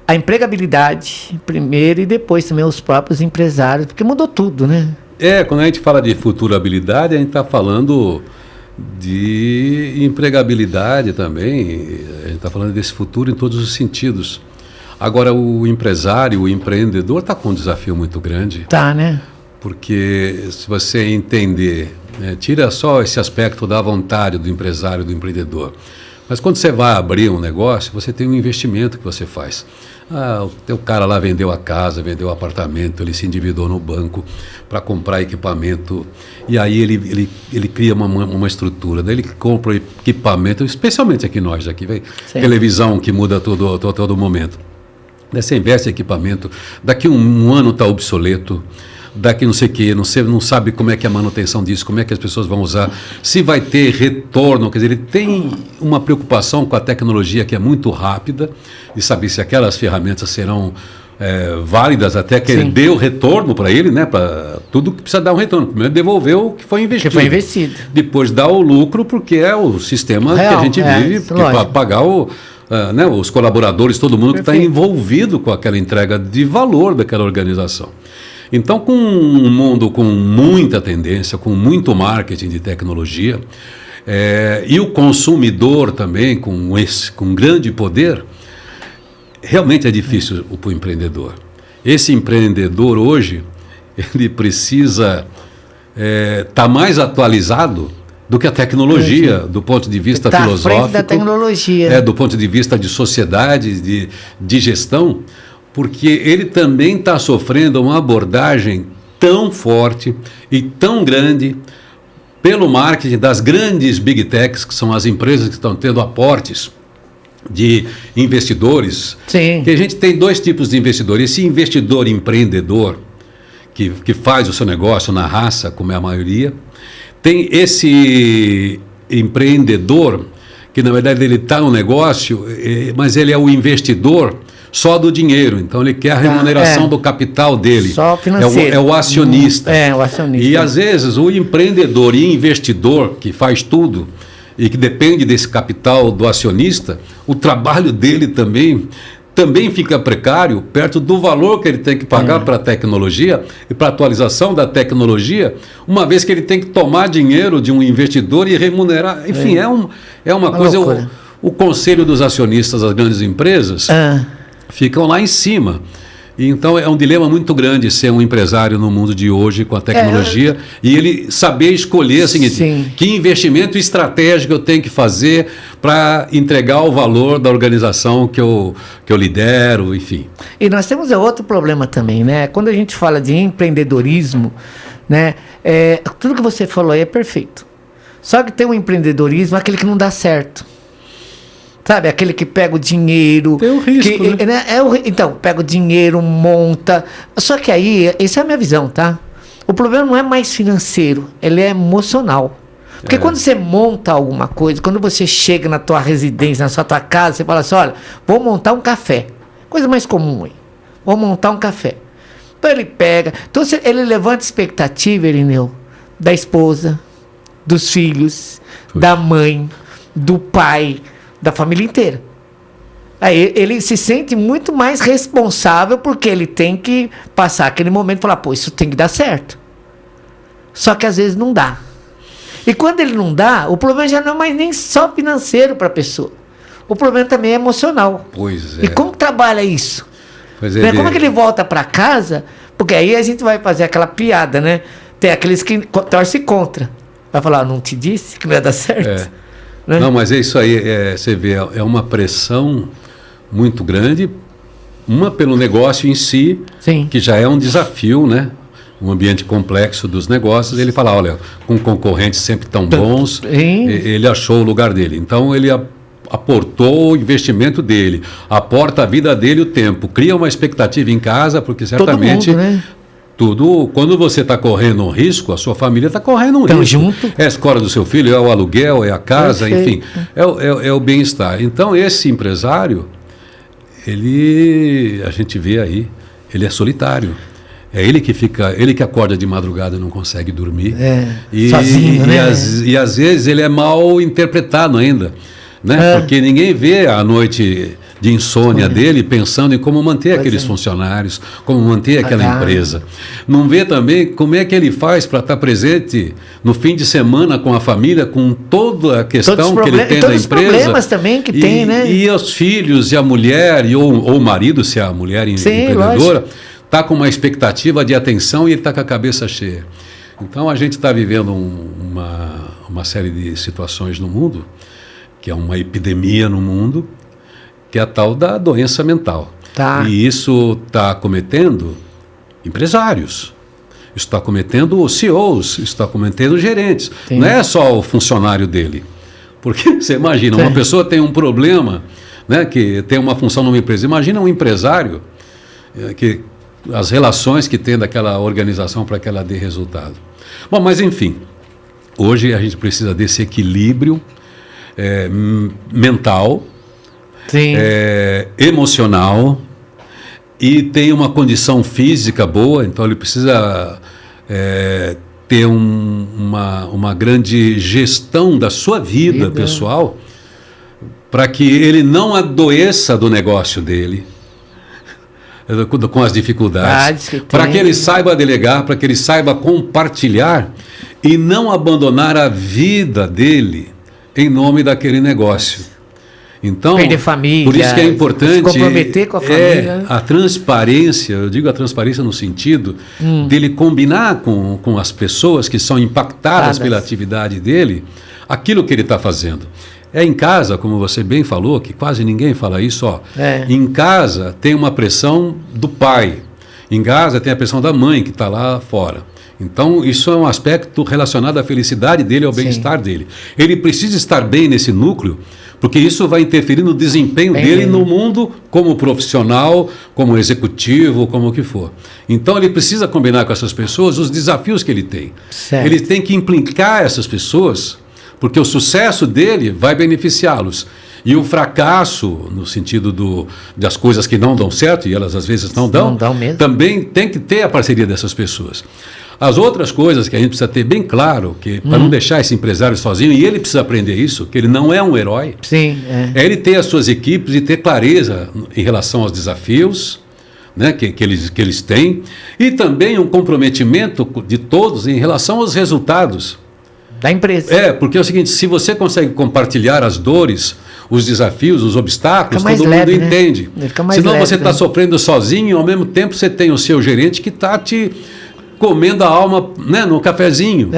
a empregabilidade primeiro e depois também os próprios empresários, porque mudou tudo, né? Quando a gente fala de futurabilidade, a gente está falando de empregabilidade também, a gente está falando desse futuro em todos os sentidos. Agora, o empresário, o empreendedor está com um desafio muito grande. Tá, né? Porque se você entender, né, tira só esse aspecto da vontade do empresário, do empreendedor. Mas quando você vai abrir um negócio, você tem um investimento que você faz. O teu cara lá vendeu a casa, vendeu o apartamento, ele se endividou no banco para comprar equipamento. E aí ele cria uma estrutura. Daí ele compra equipamento, especialmente aqui nós, televisão que muda todo momento. Daí você investe em equipamento, daqui um ano está obsoleto. Daqui não sei o que, não sabe como é que é a manutenção disso, como é que as pessoas vão usar, se vai ter retorno, quer dizer, ele tem uma preocupação com a tecnologia que é muito rápida, de saber se aquelas ferramentas serão válidas até que ele dê o retorno para ele, né? Para tudo que precisa dar um retorno. Primeiro devolver o que foi investido. Depois dar o lucro, porque é o sistema que a gente vive, para pagar né, os colaboradores, todo mundo que está envolvido com aquela entrega de valor daquela organização. Então, com um mundo com muita tendência, com muito marketing de tecnologia, e o consumidor também com grande poder, realmente é difícil para o empreendedor. Esse empreendedor hoje, ele precisa estar mais atualizado do que a tecnologia, do ponto de vista filosófico, à frente da tecnologia. Do ponto de vista de sociedade, de gestão, porque ele também está sofrendo uma abordagem tão forte e tão grande pelo marketing das grandes big techs, que são as empresas que estão tendo aportes de investidores. Sim. Que a gente tem dois tipos de investidor. Esse investidor empreendedor, que faz o seu negócio na raça, como é a maioria. Tem esse empreendedor, que na verdade ele está no negócio, mas ele é o investidor só do dinheiro, então ele quer a remuneração do capital dele. Só financeiro. É o acionista. O acionista. E às vezes o empreendedor e investidor que faz tudo e que depende desse capital do acionista, o trabalho dele também fica precário perto do valor que ele tem que pagar para a tecnologia e para a atualização da tecnologia, uma vez que ele tem que tomar dinheiro de um investidor e remunerar. Enfim, é uma coisa. O conselho dos acionistas das grandes empresas ficam lá em cima. E então é um dilema muito grande ser um empresário no mundo de hoje com a tecnologia e ele saber escolher assim, que investimento estratégico eu tenho que fazer para entregar o valor da organização que eu lidero, enfim. E nós temos outro problema também, né? Quando a gente fala de empreendedorismo, né? Tudo que você falou aí é perfeito. Só que tem um empreendedorismo, aquele que não dá certo. Sabe, aquele que pega o dinheiro... Tem o risco, né? Então, pega o dinheiro, monta... Só que aí, essa é a minha visão, tá? O problema não é mais financeiro, ele é emocional. Porque quando você monta alguma coisa, quando você chega na tua residência, na tua casa, você fala assim, olha, vou montar um café. Coisa mais comum aí. Vou montar um café. Então ele pega... Então ele levanta expectativa, Irineu, da esposa, dos filhos, da mãe, do pai... da família inteira. Aí ele se sente muito mais responsável porque ele tem que passar aquele momento e falar, pô, isso tem que dar certo. Só que às vezes não dá. E quando ele não dá, o problema já não é mais nem só financeiro para a pessoa. O problema também é emocional. Pois é. E como trabalha isso? Pois Né? Como é que ele volta para casa? Porque aí a gente vai fazer aquela piada, né? Tem aqueles que torcem contra. Vai falar, não te disse que não ia dar certo? Né? Não, mas é isso aí, você vê, é uma pressão muito grande, uma pelo negócio em si, que já é um desafio, né? Um ambiente complexo dos negócios, ele fala, olha, com concorrentes sempre tão bons, ele achou o lugar dele. Então ele aportou o investimento dele, aporta a vida dele, o tempo, cria uma expectativa em casa, porque certamente... Todo mundo, né? Tudo, quando você está correndo um risco, a sua família está correndo um risco. Junto. É a escola do seu filho, é o aluguel, é a casa, Perfeito. enfim, é o bem-estar. Então, esse empresário, a gente vê aí, ele é solitário. É ele que fica, ele que acorda de madrugada e não consegue dormir. Sozinho, né? E às vezes ele é mal interpretado ainda, né? Porque ninguém vê a noite de insônia dele pensando em como manter aqueles funcionários, como manter aquela empresa. Não vê também como é que ele faz para estar presente no fim de semana com a família, com toda a questão que ele tem da empresa. Todos os problemas também que tem, né? E os filhos e a mulher, ou o marido, se a mulher empreendedora, está com uma expectativa de atenção e ele está com a cabeça cheia. Então a gente está vivendo uma série de situações no mundo, que é uma epidemia no mundo, que é a tal da doença mental. E isso está acometendo empresários, está acometendo CEOs, está acometendo gerentes. Sim. Não é só o funcionário dele. Porque você imagina, uma pessoa tem um problema, né, que tem uma função numa empresa. Imagina um empresário que as relações que tem daquela organização para que ela dê resultado. Bom, mas enfim, hoje a gente precisa desse equilíbrio mental, emocional, e tem uma condição física boa, então ele precisa ter uma grande gestão da sua vida pessoal, para que ele não adoeça do negócio dele, com as dificuldades, para que ele saiba delegar, para que ele saiba compartilhar e não abandonar a vida dele em nome daquele negócio. Então, perder família, por isso que é importante se comprometer com a família. A transparência, eu digo a transparência no sentido dele combinar com as pessoas que são impactadas pela atividade dele, aquilo que ele está fazendo. Em casa, como você bem falou, que quase ninguém fala isso, em casa tem uma pressão do pai, em casa tem a pressão da mãe que está lá fora. Então, isso é um aspecto relacionado à felicidade dele, ao bem-estar dele. Ele precisa estar bem nesse núcleo, porque isso vai interferir no desempenho dele no mundo como profissional, como executivo, como o que for. Então, ele precisa combinar com essas pessoas os desafios que ele tem. Ele tem que implicar essas pessoas, porque o sucesso dele vai beneficiá-los. E o fracasso, no sentido das coisas que não dão certo, e elas às vezes não dão mesmo, também tem que ter a parceria dessas pessoas. As outras coisas que a gente precisa ter bem claro, que para não deixar esse empresário sozinho, e ele precisa aprender isso, que ele não é um herói, é ele ter as suas equipes e ter clareza em relação aos desafios, né, que eles têm, e também um comprometimento de todos em relação aos resultados da empresa. Porque é o seguinte, se você consegue compartilhar as dores, os desafios, os obstáculos, todo mundo entende. Senão você está sofrendo sozinho e ao mesmo tempo você tem o seu gerente que está te comendo a alma, né, no cafezinho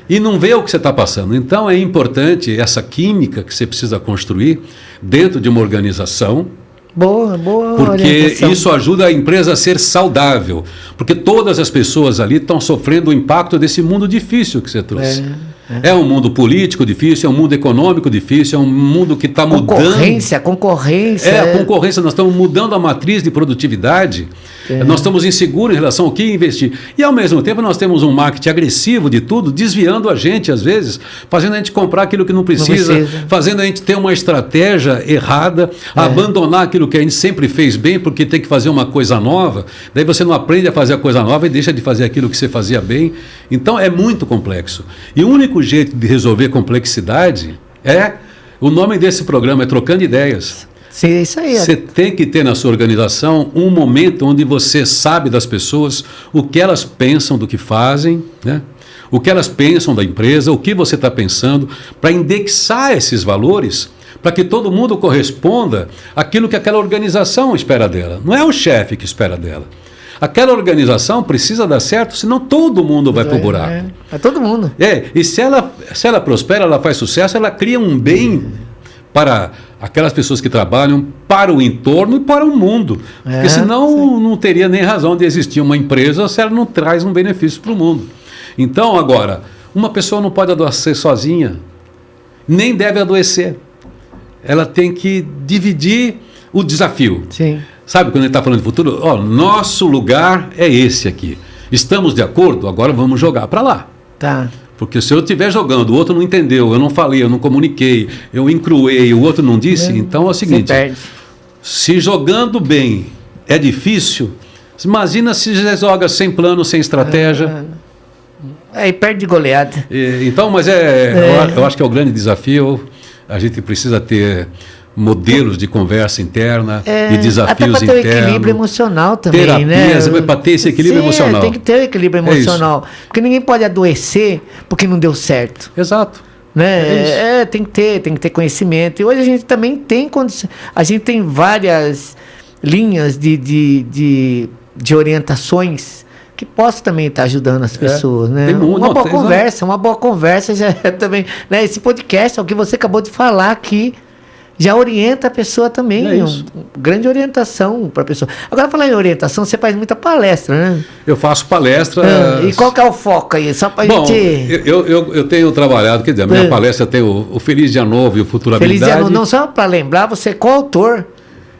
e não vê o que você está passando. Então é importante essa química que você precisa construir dentro de uma organização. Boa porque orientação. Isso ajuda a empresa a ser saudável, porque todas as pessoas ali estão sofrendo o impacto desse mundo difícil que você trouxe. É um mundo político difícil, é um mundo econômico difícil, é um mundo que está mudando. Concorrência. A concorrência, nós estamos mudando a matriz de produtividade, nós estamos inseguros em relação ao que investir. E ao mesmo tempo nós temos um marketing agressivo de tudo, desviando a gente às vezes, fazendo a gente comprar aquilo que não precisa. Fazendo a gente ter uma estratégia errada, abandonar aquilo que a gente sempre fez bem, porque tem que fazer uma coisa nova, daí você não aprende a fazer a coisa nova e deixa de fazer aquilo que você fazia bem. Então é muito complexo. E o único jeito de resolver complexidade o nome desse programa é Trocando Ideias. Sim, isso aí. Você tem que ter na sua organização um momento onde você sabe das pessoas o que elas pensam do que fazem, né? O que elas pensam da empresa, o que você está pensando, para indexar esses valores, para que todo mundo corresponda àquilo que aquela organização espera dela. Não é o chefe que espera dela. Aquela organização precisa dar certo, senão todo mundo vai para o buraco. É todo mundo. E se ela prospera, ela faz sucesso, ela cria um bem para aquelas pessoas que trabalham, para o entorno e para o mundo. Porque senão não teria nem razão de existir uma empresa se ela não traz um benefício para o mundo. Então, agora, uma pessoa não pode adoecer sozinha, nem deve adoecer. ela tem que dividir o desafio. Sim. Sabe, quando ele está falando de futuro, nosso lugar é esse aqui. Estamos de acordo? Agora vamos jogar para lá. Tá. Porque se eu estiver jogando, o outro não entendeu, eu não falei, eu não comuniquei, eu encruei, o outro não disse, então é o seguinte, se jogando bem é difícil, imagina se você joga sem plano, sem estratégia. Aí perde de goleada. Então, mas eu acho que é o grande desafio, a gente precisa ter modelos de conversa interna e desafios até para ter internos. o equilíbrio emocional também, terapias, né? Para ter esse equilíbrio emocional. Tem que ter o equilíbrio emocional. Porque ninguém pode adoecer porque não deu certo. Exato. Né? Tem que ter conhecimento. E hoje a gente também tem condições. A gente tem várias linhas de orientações que posso também estar ajudando as pessoas, né? Tem uma boa conversa já também, né? Esse podcast, é o que você acabou de falar aqui, já orienta a pessoa também, grande orientação para a pessoa. Agora, falar em orientação, você faz muita palestra, né? Eu faço palestra. E qual que é o foco aí? Só para gente... eu tenho trabalhado, quer dizer, a minha palestra tem o Feliz Dia Novo e o Futurabilidade. Feliz Dia Novo, não, só para lembrar, você é coautor.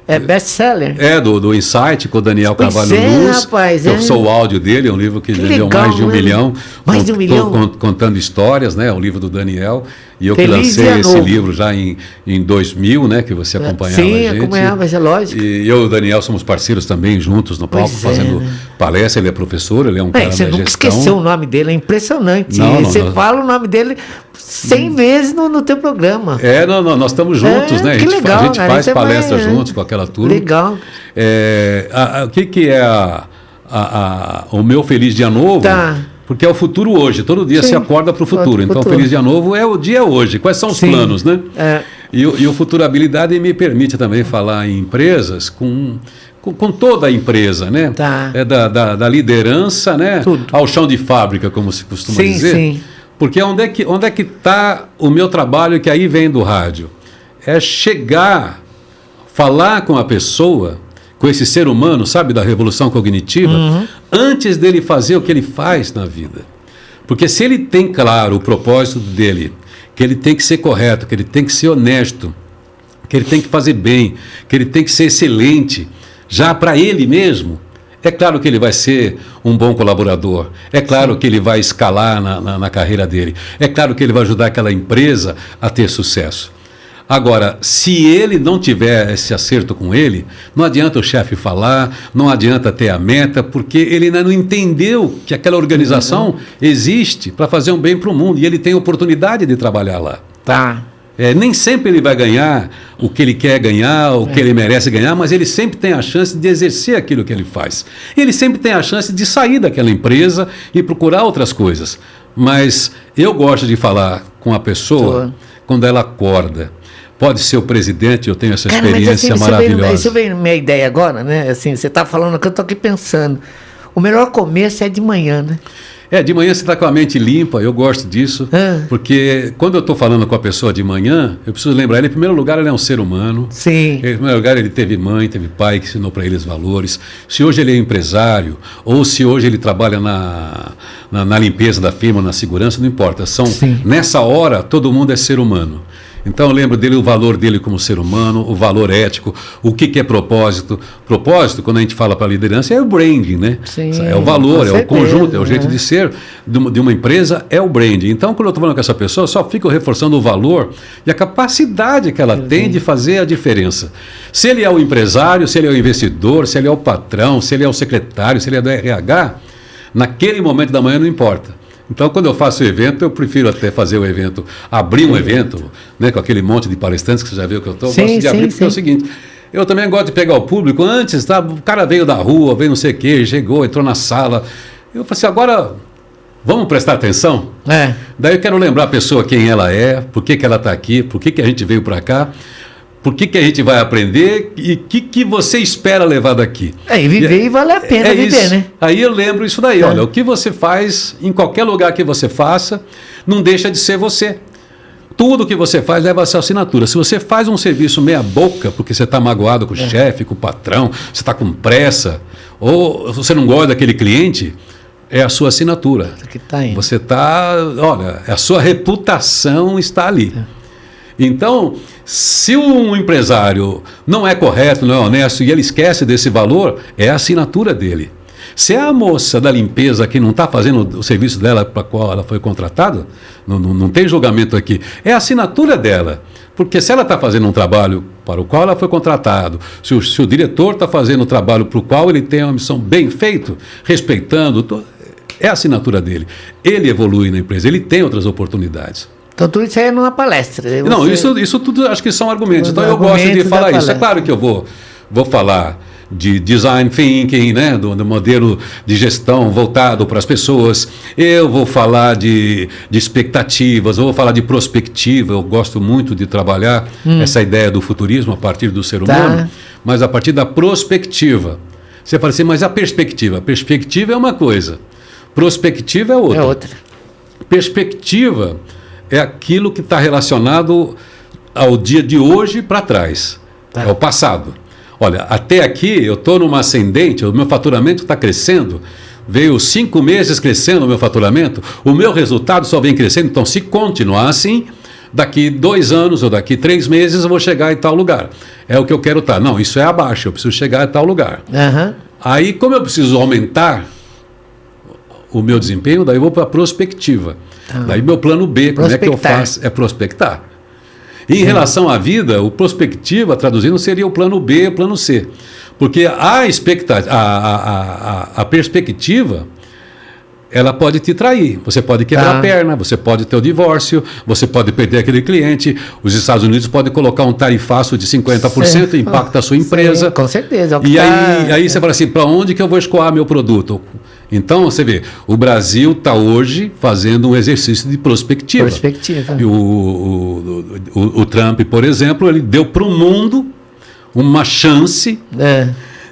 É best-seller. Do Insight, com o Daniel Carvalho Luz. Rapaz, eu sou o áudio dele, é um livro que vendeu mais de 1 milhão. Mais de 1 milhão? Contando histórias, né? É um livro do Daniel. E eu Feliz que lancei esse novo. livro já em 2000, né? Que você acompanhava a gente. Sim, acompanhava, é lógico. E eu e o Daniel somos parceiros também, juntos no palco, fazendo palestra. Ele é professor, ele é um cara da gestão. Você nunca esqueceu o nome dele, é impressionante. Você fala o nome dele 100 vezes no teu programa. Nós estamos juntos, né? Que legal, a gente faz palestra juntos com aquela turma. Legal. O que é o meu Feliz Dia Novo? Tá. Porque é o futuro hoje, todo dia se acorda para o futuro. Então, Feliz Dia Novo é o dia hoje. Quais são os planos, né? E o Futurabilidade me permite também falar em empresas com toda a empresa, né? Tá. Da liderança, né? Ao chão de fábrica, como se costuma dizer. Sim. Porque onde é que está o meu trabalho, que aí vem do rádio? É chegar, falar com a pessoa, com esse ser humano, sabe, da revolução cognitiva, antes dele fazer o que ele faz na vida. Porque se ele tem claro o propósito dele, que ele tem que ser correto, que ele tem que ser honesto, que ele tem que fazer bem, que ele tem que ser excelente, já para ele mesmo, é claro que ele vai ser um bom colaborador, é claro que ele vai escalar na carreira dele, é claro que ele vai ajudar aquela empresa a ter sucesso. Agora, se ele não tiver esse acerto com ele, não adianta o chefe falar, não adianta ter a meta, porque ele ainda não entendeu que aquela organização existe para fazer um bem para o mundo e ele tem oportunidade de trabalhar lá. Tá. Nem sempre ele vai ganhar o que ele quer ganhar, o que ele merece ganhar, mas ele sempre tem a chance de exercer aquilo que ele faz. Ele sempre tem a chance de sair daquela empresa e procurar outras coisas. Mas eu gosto de falar com a pessoa quando ela acorda. Pode ser o presidente, eu tenho essa experiência maravilhosa. Isso veio minha ideia agora, né? Assim, você está falando que eu estou aqui pensando. O melhor começo é de manhã, né? De manhã você está com a mente limpa, eu gosto disso, porque quando eu estou falando com a pessoa de manhã, eu preciso lembrar ele, em primeiro lugar, ele é um ser humano. Sim. Em primeiro lugar, ele teve mãe, teve pai que ensinou para ele os valores. Se hoje ele é empresário, ou se hoje ele trabalha na limpeza da firma, na segurança, não importa. Nessa hora, todo mundo é ser humano. Então eu lembro dele, o valor dele como ser humano, o valor ético, o que é propósito. Propósito, quando a gente fala para a liderança, é o branding, né? Sim, é o valor, é o conjunto, é o jeito de ser de uma empresa, é o branding. Então, quando eu estou falando com essa pessoa, só fico reforçando o valor e a capacidade que ela tem de fazer a diferença. Se ele é o empresário, se ele é o investidor, se ele é o patrão, se ele é o secretário, se ele é do RH, naquele momento da manhã não importa. Então, quando eu faço o evento, eu prefiro até fazer o evento, abrir um evento, né, com aquele monte de palestrantes que você já viu que eu estou. Eu gosto de abrir porque é o seguinte, eu também gosto de pegar o público antes, tá? O cara veio da rua, veio não sei o quê, chegou, entrou na sala. Eu falei assim, agora vamos prestar atenção? Daí eu quero lembrar a pessoa quem ela é, por que ela está aqui, por que a gente veio para cá. Por que a gente vai aprender e o que você espera levar daqui? E viver e vale a pena viver, isso. Né? Aí eu lembro isso daí, olha, o que você faz, em qualquer lugar que você faça, não deixa de ser você. Tudo que você faz leva a sua assinatura. Se você faz um serviço meia boca, porque você está magoado com o chefe, com o patrão, você está com pressa, ou você não gosta daquele cliente, é a sua assinatura. Que tá aí. Você está, olha, a sua reputação está ali. Então, se um empresário não é correto, não é honesto e ele esquece desse valor, é a assinatura dele. Se é a moça da limpeza que não está fazendo o serviço dela para qual ela foi contratada, não tem julgamento aqui, é a assinatura dela. Porque se ela está fazendo um trabalho para o qual ela foi contratado, se o diretor está fazendo o trabalho para o qual ele tem uma missão bem feito, respeitando, é a assinatura dele. Ele evolui na empresa, ele tem outras oportunidades. Então tudo isso aí é numa palestra. Não, isso tudo acho que são argumentos. Então eu gosto de falar isso. É claro que eu vou falar de design thinking, né, do modelo de gestão voltado para as pessoas. Eu vou falar de expectativas, eu vou falar de prospectiva. Eu gosto muito de trabalhar essa ideia do futurismo a partir do ser humano, mas a partir da prospectiva. Você fala assim, mas a perspectiva? A perspectiva é uma coisa, prospectiva é outra. É outra. Perspectiva é aquilo que está relacionado ao dia de hoje para trás, é o passado. Olha, até aqui eu estou numa ascendente, o meu faturamento está crescendo, veio 5 meses crescendo o meu faturamento, o meu resultado só vem crescendo, então se continuar assim, daqui 2 anos ou daqui 3 meses eu vou chegar em tal lugar. É o que eu quero estar. Não, isso é abaixo, eu preciso chegar em tal lugar. Aí, como eu preciso aumentar o meu desempenho, daí eu vou para a prospectiva. Daí meu plano B, como é que eu faço? É prospectar. E em relação à vida, o prospectiva, traduzindo, seria o plano B, o plano C. Porque a perspectiva, ela pode te trair. Você pode quebrar a perna, você pode ter o divórcio, você pode perder aquele cliente. Os Estados Unidos podem colocar um tarifaço de 50%, impacta a sua empresa. Com certeza. E aí você fala assim, para onde que eu vou escoar meu produto? Então, você vê, o Brasil está hoje fazendo um exercício de prospectiva. E o Trump, por exemplo, ele deu para o mundo uma chance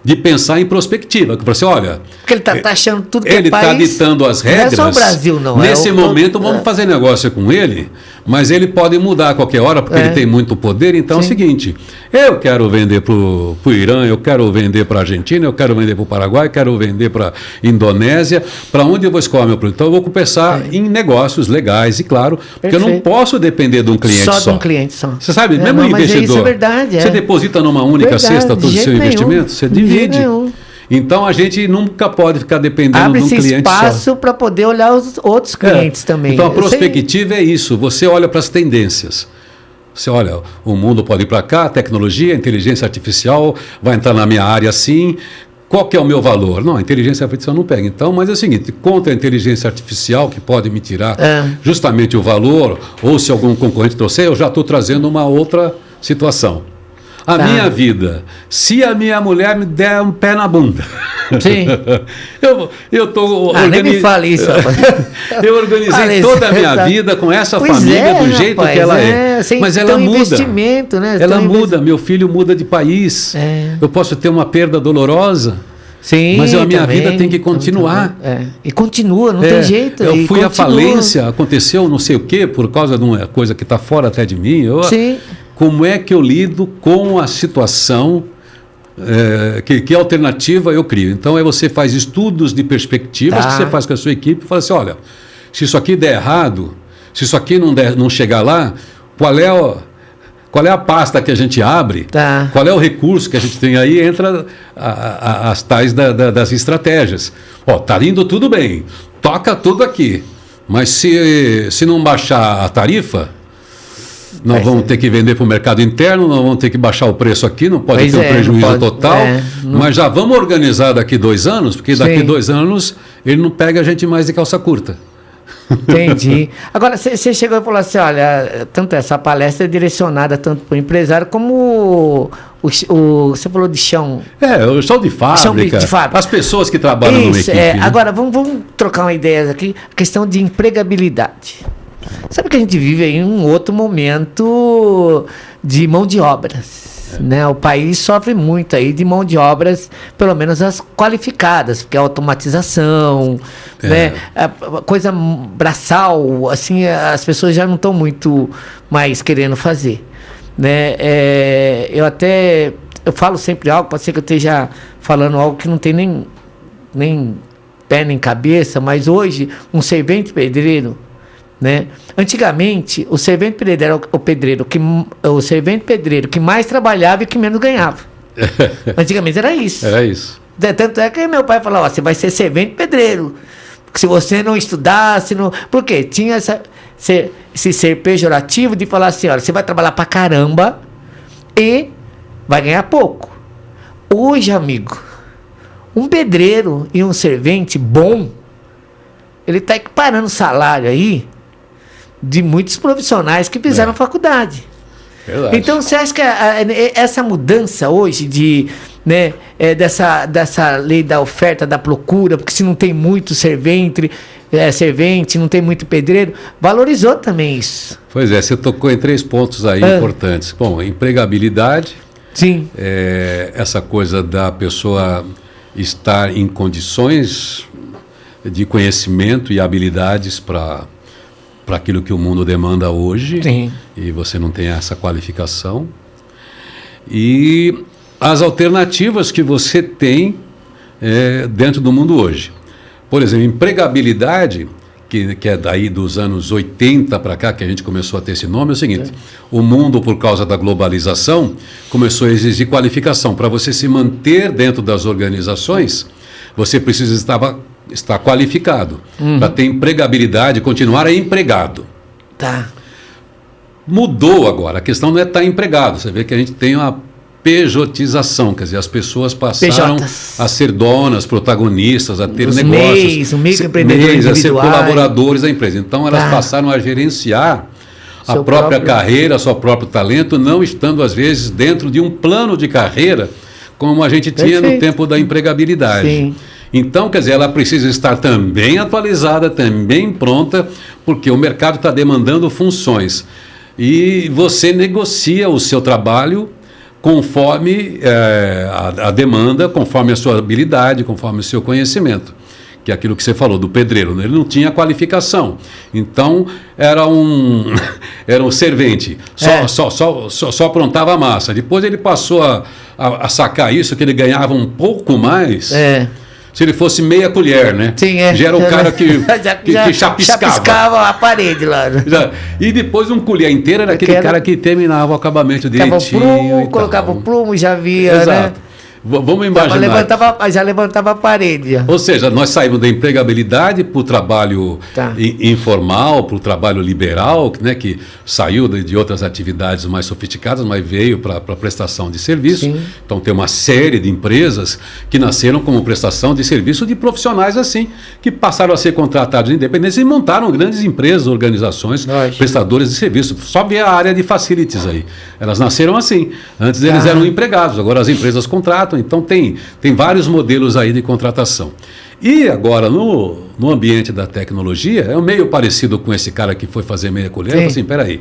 de pensar em prospectiva. Porque assim, olha... Porque ele está taxando tudo que ele é país. Ele está ditando as regras. Não é só o Brasil, não. Nesse momento, vamos fazer negócio com ele, mas ele pode mudar a qualquer hora, porque ele tem muito poder. Então é o seguinte, eu quero vender para o Irã, eu quero vender para a Argentina, eu quero vender para o Paraguai, eu quero vender para a Indonésia. Para onde eu vou escoar meu produto? Então eu vou pensar em negócios legais e claro, porque eu não posso depender de um cliente só. Só de um cliente só. Você sabe, mesmo investidor, isso é verdade, você deposita numa única cesta todo o seu investimento, você divide. Então a gente nunca pode ficar dependendo de um cliente só. Abre-se espaço para poder olhar os outros clientes também. Então a prospectiva é isso, você olha para as tendências. Você olha, o mundo pode ir para cá, a tecnologia, a inteligência artificial vai entrar na minha área assim. Qual que é o meu valor? Não, a inteligência artificial não pega. Então, mas é o seguinte, contra a inteligência artificial que pode me tirar justamente o valor, ou se algum concorrente trouxer, eu já estou trazendo uma outra situação. A minha vida, se a minha mulher me der um pé na bunda, eu estou nem me fale isso, eu organizei toda a minha vida com essa família do jeito que ela é. Mas ela muda. Investimento, né? Ela muda, meu filho muda de país. Eu posso ter uma perda dolorosa. Sim, mas a minha vida tem que continuar. E continua, não tem jeito. Eu fui à falência, aconteceu não sei o quê, por causa de uma coisa que está fora até de mim. Como é que eu lido com a situação, que alternativa eu crio? Então, você faz estudos de perspectivas que você faz com a sua equipe e fala assim, olha, se isso aqui der errado, se isso aqui não chegar lá, qual é a pasta que a gente abre, qual é o recurso que a gente tem aí, entra as tais das estratégias. Está indo tudo bem, toca tudo aqui, mas se não baixar a tarifa, nós vamos ter que vender para o mercado interno, nós vamos ter que baixar o preço aqui, não pode ter um prejuízo total, mas já vamos organizar daqui 2 anos, porque daqui 2 anos ele não pega a gente mais de calça curta. Entendi. Agora, você chegou e falou assim, olha, tanto essa palestra é direcionada tanto para o empresário como você falou de chão. O chão de fábrica. Chão de fábrica. As pessoas que trabalham numa equipe. Né? Agora, vamos trocar uma ideia aqui, a questão de empregabilidade. Sabe que a gente vive em um outro momento de mão de obras, né? O país sofre muito aí de mão de obras, pelo menos as qualificadas, porque a automatização, né? A coisa braçal, assim, as pessoas já não estão muito mais querendo fazer, né? Eu falo sempre algo, pode ser que eu esteja falando algo que não tem nem pé nem cabeça, mas hoje um servente pedreiro, né? Antigamente, o servente pedreiro era o servente pedreiro que mais trabalhava e que menos ganhava. Antigamente era isso. Era isso. Tanto é que meu pai falava, ó, você vai ser servente pedreiro. Porque se você não estudasse, não... Por quê? Tinha esse ser pejorativo de falar assim, olha, você vai trabalhar pra caramba e vai ganhar pouco. Hoje, amigo, um pedreiro e um servente bom, ele está equiparando o salário aí de muitos profissionais que fizeram faculdade. Verdade. Então, você acha que essa mudança hoje dessa lei da oferta, da procura, porque se não tem muito servente, não tem muito pedreiro, valorizou também isso. Pois é, você tocou em 3 pontos aí importantes. Bom, empregabilidade. Sim. Essa coisa da pessoa estar em condições de conhecimento e habilidades para aquilo que o mundo demanda hoje. Sim. E você não tem essa qualificação. E as alternativas que você tem dentro do mundo hoje. Por exemplo, empregabilidade, que é daí dos anos 80 para cá que a gente começou a ter esse nome, é o seguinte: o mundo, por causa da globalização, começou a exigir qualificação. Para você se manter dentro das organizações, você precisa estar qualificado. Para ter empregabilidade, continuar empregado. Tá. Mudou agora, a questão não é estar empregado. Você vê que a gente tem uma pejotização, quer dizer, as pessoas passaram a ser donas, protagonistas, a ter negócios, microempreendedores a ser colaboradores da empresa. Então elas passaram a gerenciar a própria carreira, seu próprio talento, não estando às vezes dentro de um plano de carreira como a gente tinha no tempo da empregabilidade. Sim. Então, quer dizer, ela precisa estar também atualizada, também pronta, porque o mercado está demandando funções. E você negocia o seu trabalho conforme a demanda, conforme a sua habilidade, conforme o seu conhecimento. Que é aquilo que você falou do pedreiro, né? Ele não tinha qualificação. Então, era um servente, só aprontava a massa. Depois ele passou a sacar isso, que ele ganhava um pouco mais. Se ele fosse meia colher, né? Sim, já era o cara que chapiscava. Chapiscava a parede lá. E depois um colher inteiro era aquele cara que terminava o acabamento direitinho. Colocava o plumo, já via, exato, né? Vamos imaginar. Já levantava a parede. Ou seja, nós saímos da empregabilidade para o trabalho informal, para o trabalho liberal, né, que saiu de outras atividades mais sofisticadas, mas veio para a prestação de serviço. Sim. Então tem uma série de empresas que nasceram como prestação de serviço de profissionais assim, que passaram a ser contratados independentes e montaram grandes empresas, organizações, prestadores de serviço. Só ver a área de facilities aí. Elas nasceram assim. Antes eles eram empregados, agora as empresas contratam. Então tem vários modelos aí de contratação. E agora no ambiente da tecnologia é meio parecido com esse cara que foi fazer meia colher. Falei assim, peraí,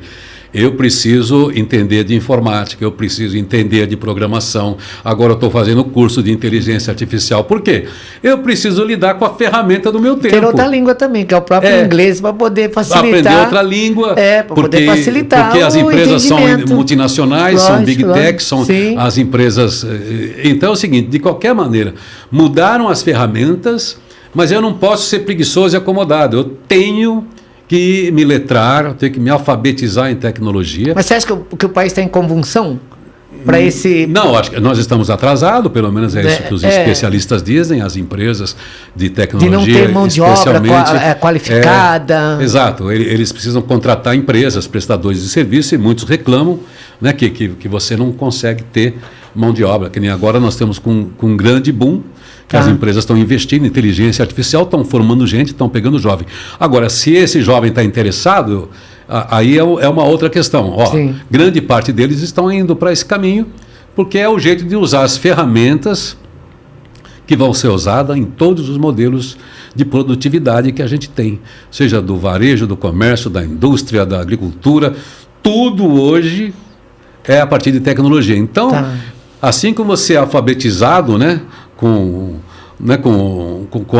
eu preciso entender de informática, eu preciso entender de programação. Agora eu estou fazendo curso de inteligência artificial. Por quê? Eu preciso lidar com a ferramenta do meu tempo. Ter outra língua também, que é o próprio inglês, para poder facilitar. Aprender outra língua. Para poder facilitar. Porque as empresas são multinacionais, são big tech, são as empresas. Então é o seguinte, de qualquer maneira, mudaram as ferramentas, mas eu não posso ser preguiçoso e acomodado. Eu tenho que me letrar, eu tenho que me alfabetizar em tecnologia. Mas você acha que o país está em convulsão? Para esse... Não, acho que nós estamos atrasados, pelo menos é isso que os especialistas dizem, as empresas de tecnologia. De não ter mão de obra qualificada. Exato, eles precisam contratar empresas, prestadores de serviço, e muitos reclamam, né, que você não consegue ter mão de obra, que nem agora nós temos com um grande boom, que as empresas estão investindo em inteligência artificial, estão formando gente, estão pegando jovem. Agora, se esse jovem está interessado, aí é uma outra questão. Grande parte deles estão indo para esse caminho, porque é o jeito de usar as ferramentas que vão ser usadas em todos os modelos de produtividade que a gente tem, seja do varejo, do comércio, da indústria, da agricultura, tudo hoje é a partir de tecnologia. Então, assim como você é alfabetizado, né, com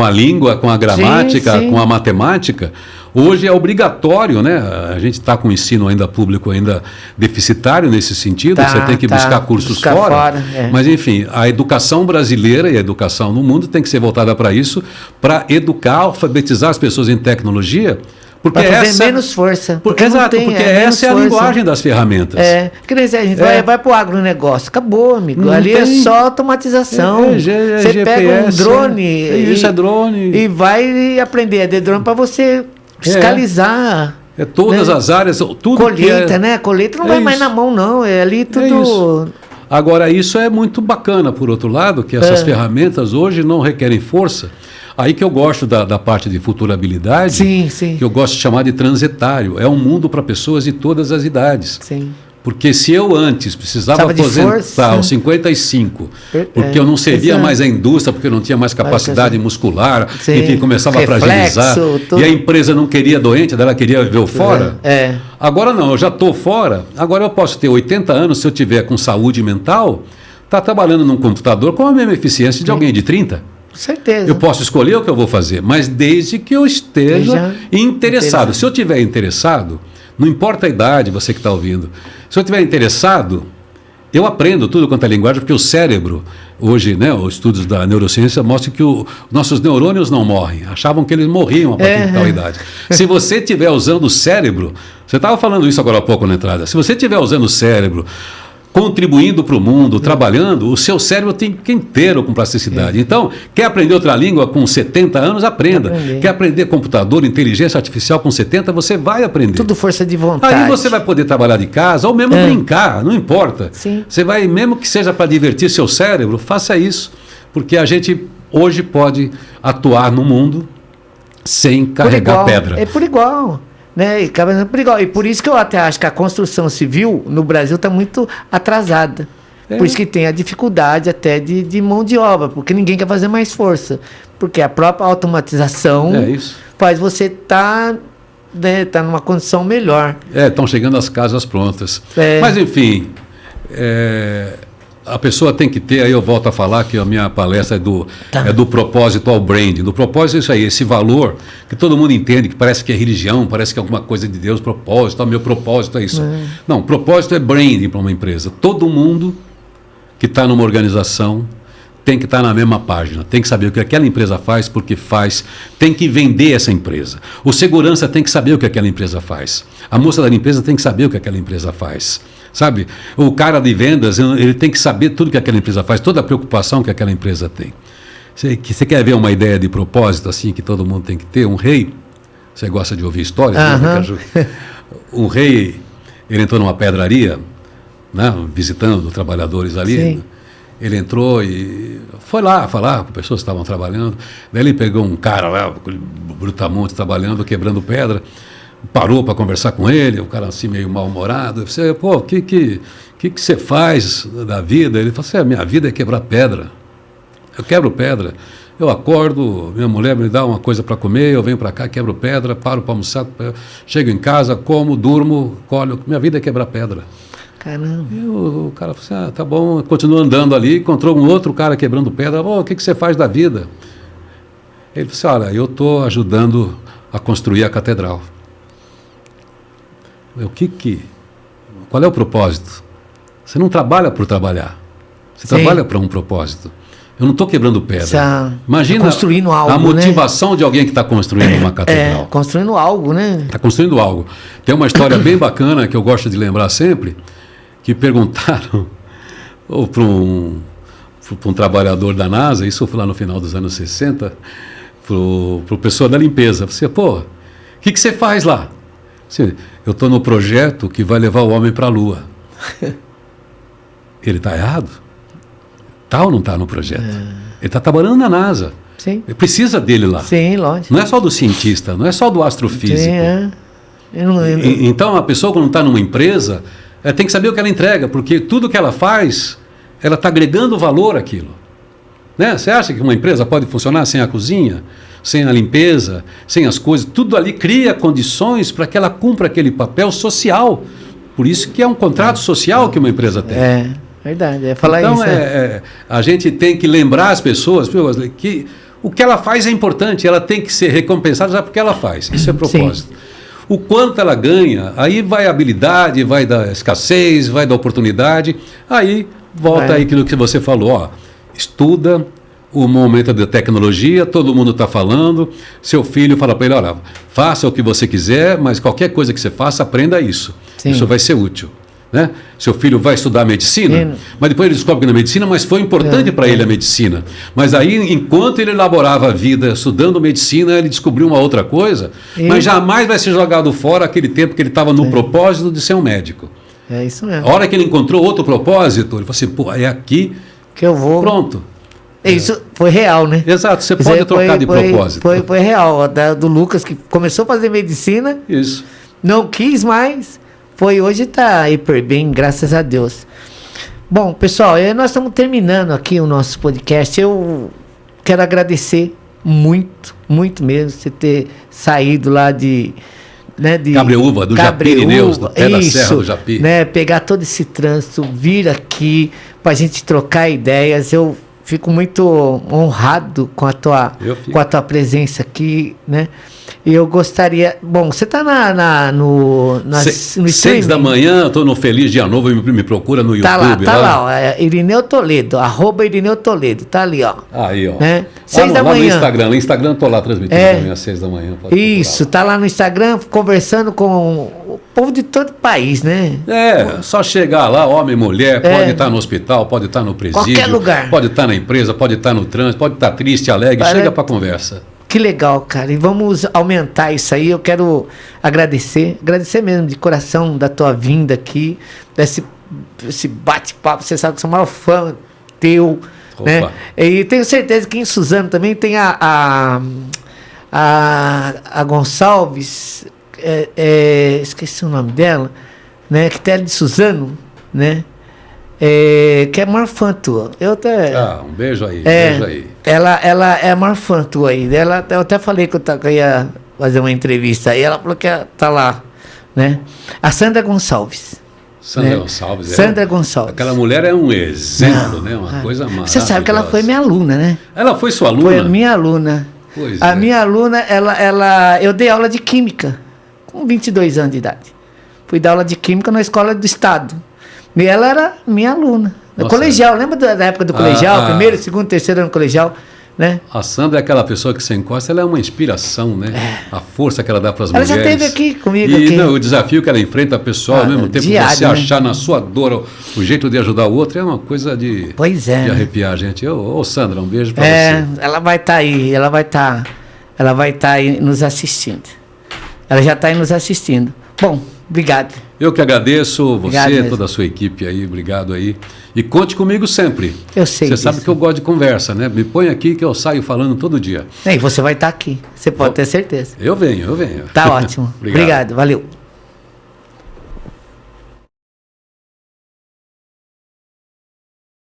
a língua, com a gramática, com a matemática, hoje é obrigatório, né? A gente está com o ensino ainda público ainda deficitário nesse sentido, você tem que buscar cursos fora. Mas, enfim, a educação brasileira e a educação no mundo tem que ser voltada para isso, para educar, alfabetizar as pessoas em tecnologia, Porque Para fazer essa, menos força. Porque, não exato, tem, porque menos essa é a força. linguagem das ferramentas. Que nem a gente vai para o agronegócio. Acabou, amigo. Não Ali tem. é só automatização. Você GPS, pega um drone isso é drone. e vai aprender a de drone para você fiscalizar. É todas as áreas, tudo Colheita, que é, né? Colheita não é vai mais isso. na mão, não. É ali tudo. isso. Agora, isso é muito bacana, por outro lado, que essas ferramentas hoje não requerem força. Aí que eu gosto da parte de futurabilidade, Sim. que eu gosto de chamar de transitário. É um mundo para pessoas de todas as idades. Sim. Porque se eu antes precisava Precisava de aposentar força. aos 55, porque eu não servia exato. mais à indústria, porque eu não tinha mais capacidade muscular, Sim. enfim, começava Reflexo, a fragilizar, tudo. e a empresa não queria doente, ela queria ver eu fora. É. Agora não, eu já estou fora, agora eu posso ter 80 anos, se eu tiver com saúde mental, estar trabalhando num computador com a mesma eficiência de alguém de 30. Com certeza. Eu posso escolher o que eu vou fazer, mas desde que eu esteja interessado. Se eu estiver interessado, não importa a idade, você que está ouvindo, se eu estiver interessado, eu aprendo tudo quanto é linguagem, porque o cérebro, hoje, né, os estudos da neurociência mostram que nossos neurônios não morrem. Achavam que eles morriam a partir de tal idade. Se você estiver usando o cérebro, você estava falando isso agora há pouco na entrada, se você estiver usando o cérebro, contribuindo para o mundo, trabalhando, o seu cérebro tem que ficar inteiro com plasticidade. Então, quer aprender outra língua com 70 anos, aprenda. Quer aprender computador, inteligência artificial com 70, você vai aprender. Tudo força de vontade. Aí você vai poder trabalhar de casa, ou mesmo brincar, não importa. Sim. Você vai, mesmo que seja para divertir seu cérebro, faça isso. Porque a gente hoje pode atuar no mundo sem carregar pedra. É por igual. Né? E por isso que eu até acho que a construção civil no Brasil está muito atrasada. Por isso que tem a dificuldade até de mão de obra, porque ninguém quer fazer mais força. Porque a própria automatização faz você estar numa condição melhor. Estão chegando as casas prontas. Mas, enfim, a pessoa tem que ter, aí eu volto a falar que a minha palestra é do propósito ao branding. Do propósito é isso aí, esse valor que todo mundo entende, que parece que é religião, parece que é alguma coisa de Deus, propósito, meu propósito é isso. Não, propósito é branding para uma empresa. Todo mundo que está numa organização tem que estar na mesma página, tem que saber o que aquela empresa faz, porque faz, tem que vender essa empresa. O segurança tem que saber o que aquela empresa faz. A moça da limpeza tem que saber o que aquela empresa faz. Sabe? O cara de vendas, ele tem que saber tudo que aquela empresa faz, toda a preocupação que aquela empresa tem. Você quer ver uma ideia de propósito assim que todo mundo tem que ter? Um rei, você gosta de ouvir histórias? Né? Um rei, ele entrou numa pedraria, né, visitando trabalhadores ali. Sim. Ele entrou e foi lá falar com pessoas que estavam trabalhando. Daí ele pegou um cara lá, brutamonte, trabalhando, quebrando pedra. Parou para conversar com ele, o cara assim meio mal-humorado. Eu falei, pô, o que você faz da vida? Ele falou assim, a minha vida é quebrar pedra. Eu quebro pedra. Eu acordo, minha mulher me dá uma coisa para comer, eu venho para cá, quebro pedra, paro para almoçar, chego em casa, como, durmo, colho. Minha vida é quebrar pedra. Caramba. E o cara falou assim, tá bom, continua andando ali, encontrou um outro cara quebrando pedra. O que você faz da vida? Ele falou assim, olha, eu estou ajudando a construir a catedral. Qual é o propósito? Você não trabalha por trabalhar. Você trabalha para um propósito. Eu não estou quebrando pedra. Imagina construindo algo, a motivação de alguém que está construindo uma catedral. Construindo algo, né? Está construindo algo. Tem uma história bem bacana que eu gosto de lembrar sempre, que perguntaram para um trabalhador da NASA, isso foi lá no final dos anos 60, para o pessoal da limpeza. Você, o que você faz lá? Eu estou no projeto que vai levar o homem para a Lua. Ele está errado? Está ou não está no projeto? Ele está trabalhando na NASA. Sim. Ele precisa dele lá. Sim, lógico. Não é só do cientista, não é só do astrofísico. Sim, Então, a pessoa, quando está numa empresa, tem que saber o que ela entrega, porque tudo que ela faz, ela está agregando valor àquilo. Né? Você acha que uma empresa pode funcionar sem a cozinha? Sem a limpeza, sem as coisas, tudo ali cria condições para que ela cumpra aquele papel social. Por isso que é um contrato social que uma empresa tem. Verdade, falar então, isso. A gente tem que lembrar as pessoas que o que ela faz é importante, ela tem que ser recompensada já porque ela faz. Isso é propósito. Sim. O quanto ela ganha, aí vai a habilidade, vai da escassez, vai da oportunidade, aí volta aí aquilo que você falou, estuda, o momento da tecnologia, todo mundo está falando, seu filho fala para ele, olha, faça o que você quiser, mas qualquer coisa que você faça, aprenda isso. Sim. Isso vai ser útil. Né? Seu filho vai estudar medicina, mas depois ele descobre que não é medicina, mas foi importante para ele a medicina. Mas aí, enquanto ele elaborava a vida estudando medicina, ele descobriu uma outra coisa, mas jamais vai ser jogado fora aquele tempo que ele estava no propósito de ser um médico. É isso mesmo. A hora que ele encontrou outro propósito, ele falou assim, pô, é aqui que eu vou. Pronto. Isso foi real, né? Exato, você pode trocar de propósito. Foi real, do Lucas, que começou a fazer medicina, isso. Não quis mais, hoje está hiper bem, graças a Deus. Bom, pessoal, nós estamos terminando aqui o nosso podcast. Eu quero agradecer muito, muito mesmo, você ter saído lá de Cabreúva, do Japi, do pé da Serra do Japi. Né, pegar todo esse trânsito, vir aqui para a gente trocar ideias. Eu fico muito honrado com a tua presença aqui, né? E eu gostaria... Bom, você está no streaming. 6 da manhã, estou no Feliz Dia Novo, me procura no YouTube. Tá lá, ó, Irineu Toledo, @Irineu Toledo, tá ali, ó. Aí, ó. Né? 6 da manhã. No Instagram estou lá transmitindo também às 6 da manhã. Isso, tá lá no Instagram, conversando com o povo de todo o país, né? Só chegar lá, homem, mulher, pode estar no hospital, pode estar no presídio. Qualquer lugar. Pode estar na empresa, pode estar no trânsito, pode estar triste, alegre, chega para conversa. Que legal, cara. E vamos aumentar isso aí. Eu quero agradecer mesmo de coração da tua vinda aqui, esse bate-papo. Você sabe que eu sou o maior fã teu, né? E tenho certeza que em Suzano também tem a Gonçalves, esqueci o nome dela, né? Que é de Suzano, né? Que é a maior fã tua. Um beijo aí, beijo aí. Ela é a maior fã tua aí. Eu até falei que eu ia fazer uma entrevista aí. Ela falou que tá lá, né? A Sandra Gonçalves. Sandra Gonçalves. Aquela mulher é um exemplo, né? Uma coisa maravilhosa. Você sabe que ela foi minha aluna, né? Ela foi sua aluna? Foi minha aluna. Pois a minha aluna, eu dei aula de química com 22 anos de idade. Fui dar aula de química na escola do estado. E ela era minha aluna. No colegial, lembra da época do colegial? Primeiro, segundo, terceiro ano no colegial, né? A Sandra é aquela pessoa que você encosta, ela é uma inspiração, né? A força que ela dá para as mulheres. Ela já esteve aqui comigo. O desafio que ela enfrenta pessoal ao mesmo tempo, diário, você achar na sua dor o jeito de ajudar o outro, é uma coisa de arrepiar a gente. Sandra, um beijo para você. Ela vai estar aí, ela vai estar aí nos assistindo. Ela já está aí nos assistindo. Bom, obrigado. Eu que agradeço, você, toda a sua equipe aí, obrigado aí. E conte comigo sempre. Eu sei. Você sabe que eu gosto de conversa, né? Me põe aqui que eu saio falando todo dia. E você vai estar aqui, você pode ter certeza. Eu venho. Tá ótimo. Obrigado, valeu.